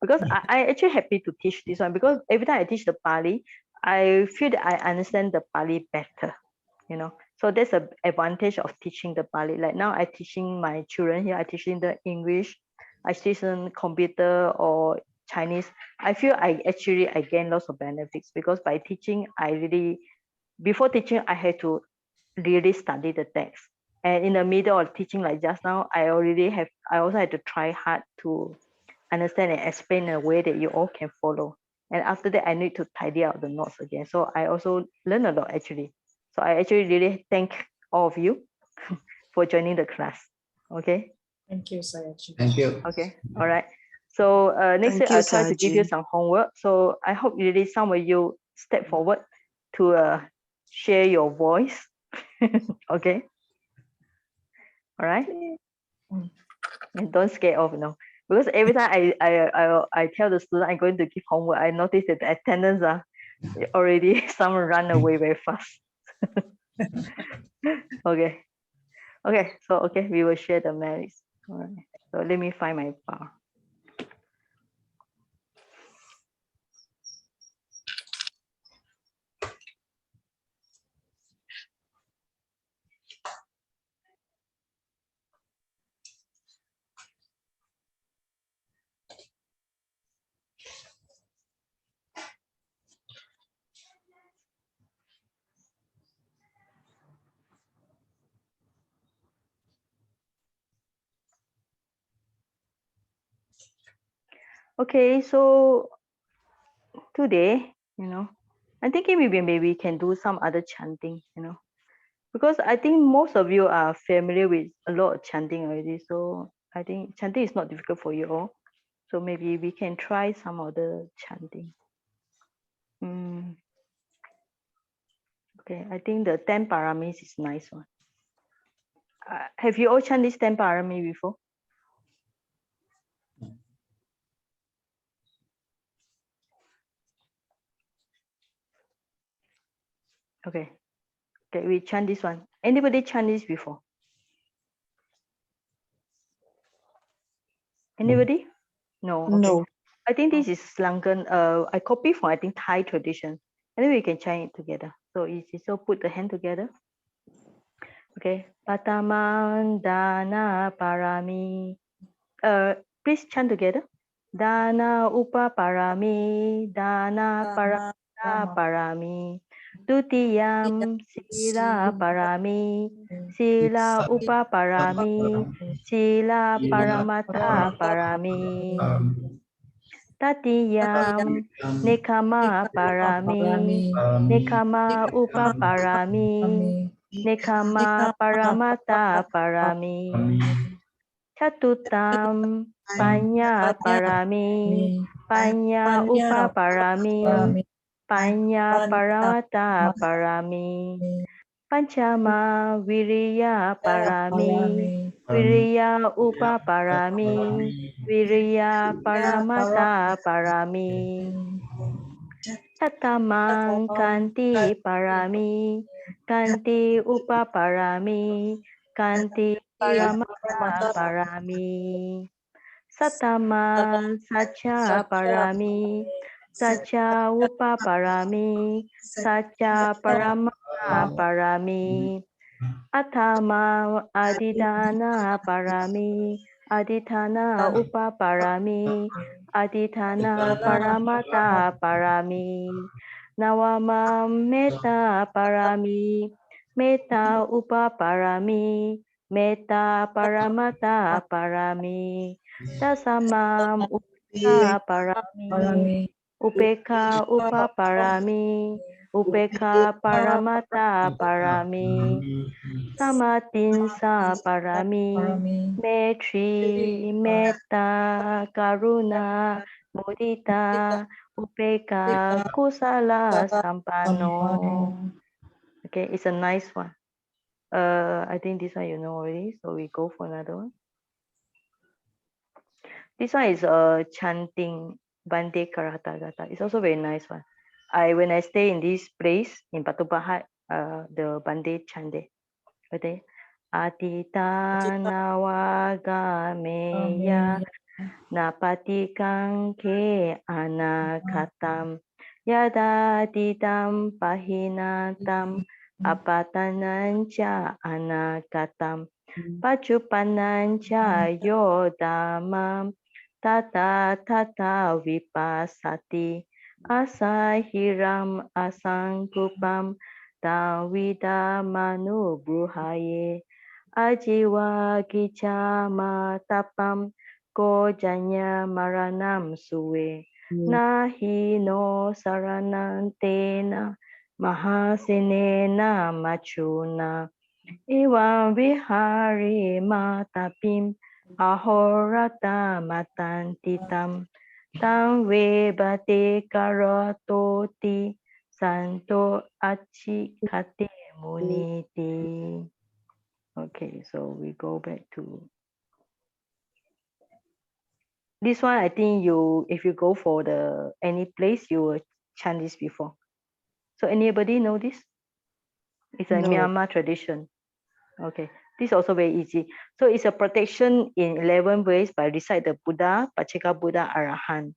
Because I actually happy to teach this one, because every time I teach the Pali, I feel that I understand the Pali better, you know. So that's an advantage of teaching the Pali. Like now I'm teaching my children here, I'm teaching the English, I teach them computer or Chinese. I feel I gain lots of benefits, because by teaching, before teaching, I had to really study the text. And in the middle of teaching, like just now, I also had to try hard to understand and explain in a way that you all can follow. And after that, I need to tidy out the notes again. So I also learn a lot actually. So I actually really thank all of you for joining the class. Okay. Thank you, Sayaji. Thank you. Okay. All right. So next week I'll try to give you some homework. So I hope really some of you step forward to share your voice. Okay. All right. And don't scare off, you know. Because every time I tell the student I'm going to give homework, I notice that the attendance are already some run away very fast. Okay. Okay. So okay, we will share the merits. All right. So let me find my file. Okay, so today, I'm thinking maybe we can do some other chanting, because I think most of you are familiar with a lot of chanting already. So I think chanting is not difficult for you all. So maybe we can try some other chanting. Okay, I think the 10 paramis is nice one. Have you all chanted this 10 parami before? Okay. Okay, we chant this one. Anybody chant this before? Anybody? No. Okay. No. I think this is Sri Lankan. I copy from, I think, Thai tradition. Anyway, we can chant it together. So easy. So put the hand together. Okay. Pataman dana parami. Please chant together. Dana upa parami. Dana paramita parami. Dutiyam sila parami. Sila upa parami. Sila paramata parami. Tatiyam nekama parami. Nekama upa parami. Nekama paramata parami. Chatutam panya parami. Panya upa parami. Panya paramata parami. Panchama viriya parami. Viriya upa parami. Viriya paramata parami. Tatamang kanti parami. Kanti upa parami. Kanti paramata parami. Satama sacha parami. Sacha upa parami. Sacha paramata parami. Atama adidana parami. Aditana upa parami. Aditana paramata parami. Nawama metta parami. Metta upa parami. Metta paramata parami. Dasamam upeka parami. Upeka upa parami. Upeka paramata parami. Samatinsa parami. Metri, metta, karuna, mudita, upeka, kusala, sampano. Okay, it's a nice one. I think this one you know already, so we go for another one. This one is chanting Bande Karatagata. It's also very nice one. When I stay in this place in Paṭipajjati, the Bande chante. Okay. Atitana wagameya napatikang ke anakatam yadaditam pahinatam apatanancha anakatam pachupanancha yodamam tathattāya vipasati asahiram asankupam Tavida manu bruhaye ajiwa kicha matapam ko janya maranam suwe nahi no saranantena mahasinena machuna ivam vihari matapim ahorata matantitam tam vebate karototi Santo Achikate Muniti. Okay, so we go back to this one. I think if you go for any place, you will chant this before. So anybody know this? It's a No. Myanmar tradition. Okay, this is also very easy. So it's a protection in 11 ways by recite the Buddha, Pacceka Buddha, Arahant.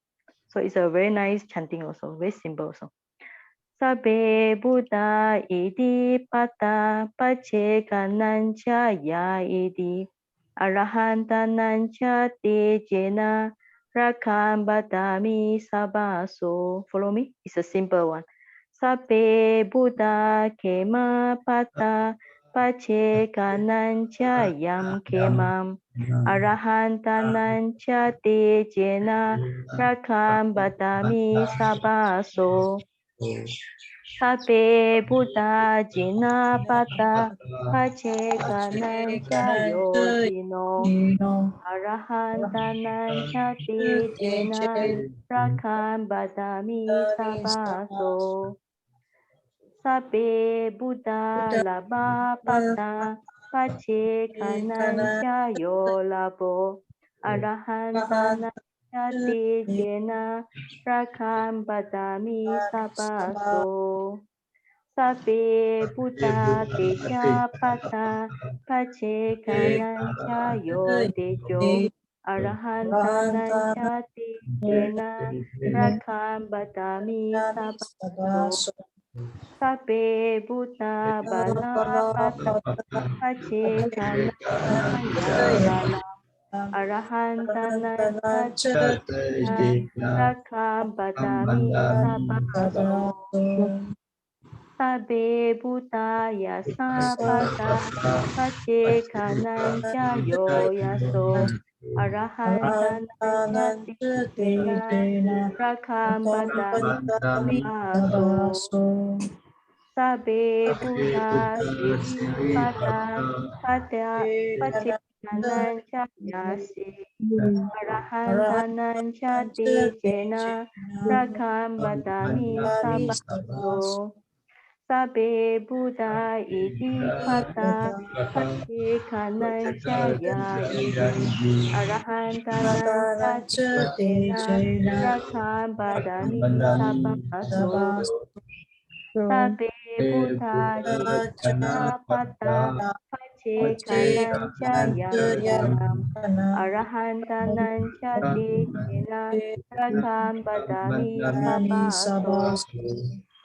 So it's a very nice chanting also, very simple also. Sabbe Buddha iti pata pacceka nancha ya iti arahanta nancha te jena rakhan badami sabaso. Follow me? It's a simple one. Sabbe Buddha kema pata pacceka nancha yam kemam arahanta nancha te jena rakhan badami sabaso. Sabbe Buddha jina pata pacceka nancha yodino arahanta nancha te jena rakhan badami sabaso. Sabbe Buddha laba pata pacceka nancha yolabo arahanta nancha te jena rakhan badami sabaso. Sabbe Buddha teja pata pacceka nancha yo tejo arahanta nancha te jena rakhan badami sabaso. Sabbe Buddha bala pata pacceka nancha ya bala arahanta nancha te jena rakhan badami sabaso. Sabbe Buddha yasa pata pacceka nancha yo yaso arahanta nancha te jena rakhan badami sabaso. Sabbe Buddha siri pata pacceka nancha yasi arahanta nancha te jena rakhan badami sabaso. Sabbe Buddha iti pata pacceka nancha ya iti arahanta nancha te jena rakhan badami sabaso. Sabbe Buddha jina pata pacceka nancha yam kanam arahanta nancha te jena rakhan badami sabaso.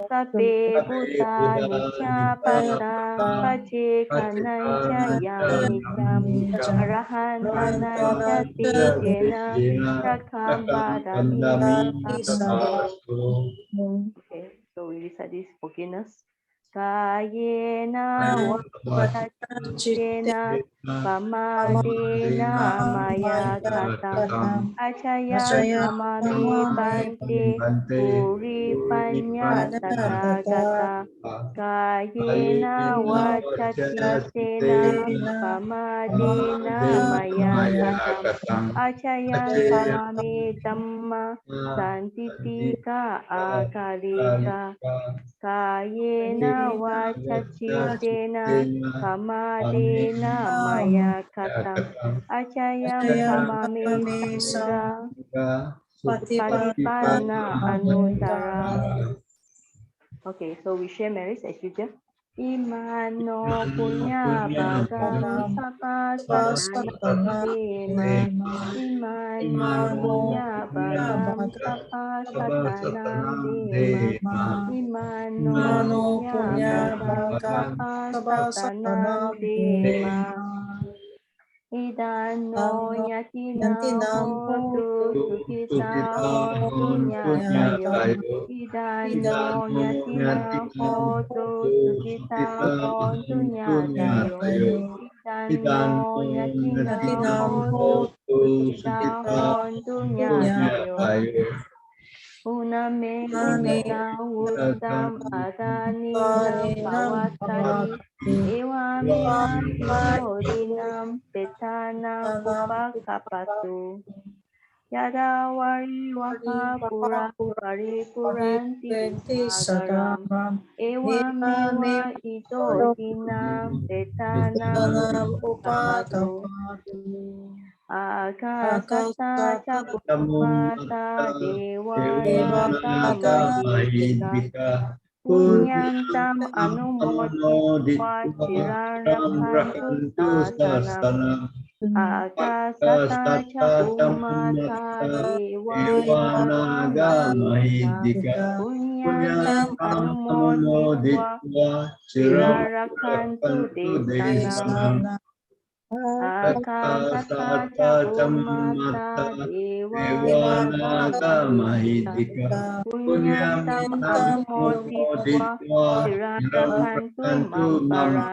Sabbe Buddha nicca pata pacceka nancha yam niccam arahanta nancha te jena rakhan badami sabaso. Okay, so we recite this forgiveness. Kayena vāca cittena pamadena maya katam acaya samami bante puri panya tathāgata. Kayena vāca cittena pamadena maya katam acaya samami dhamma santitika akarika. Kayena vāca cittena pamadena maya katam acayam samami sangha patipanna anuttara. Okay, so we share merits as usual. Imano punya bhagam sapa satanam dema. Imano punya bhagam sapa satanam dema. Imano punya bhagam sapa satanam dema. Idano yatina hotu sukita hontu nyatayo. Idano yatina hotu sukita hontu nyatayo. Idano yatina hotu sukita hontu nyatayo. Uname udam udam adaninam pawasari ewamima idodinam petanam upakapatu yada wari waha pura paripuranti sagaram ewamewa idodinam petanam upakapatu. Akasata capumata dewa naga mahidika puññaṃ tam anumoditva chirarakhantu sasanam akasatta ca ummata devanaga mahidika puññaṃ anumoditva chirarakhantu desanam akasatta ca ummata devanaga mahidika puññaṃ tam anumoditva chirarakhantu mampara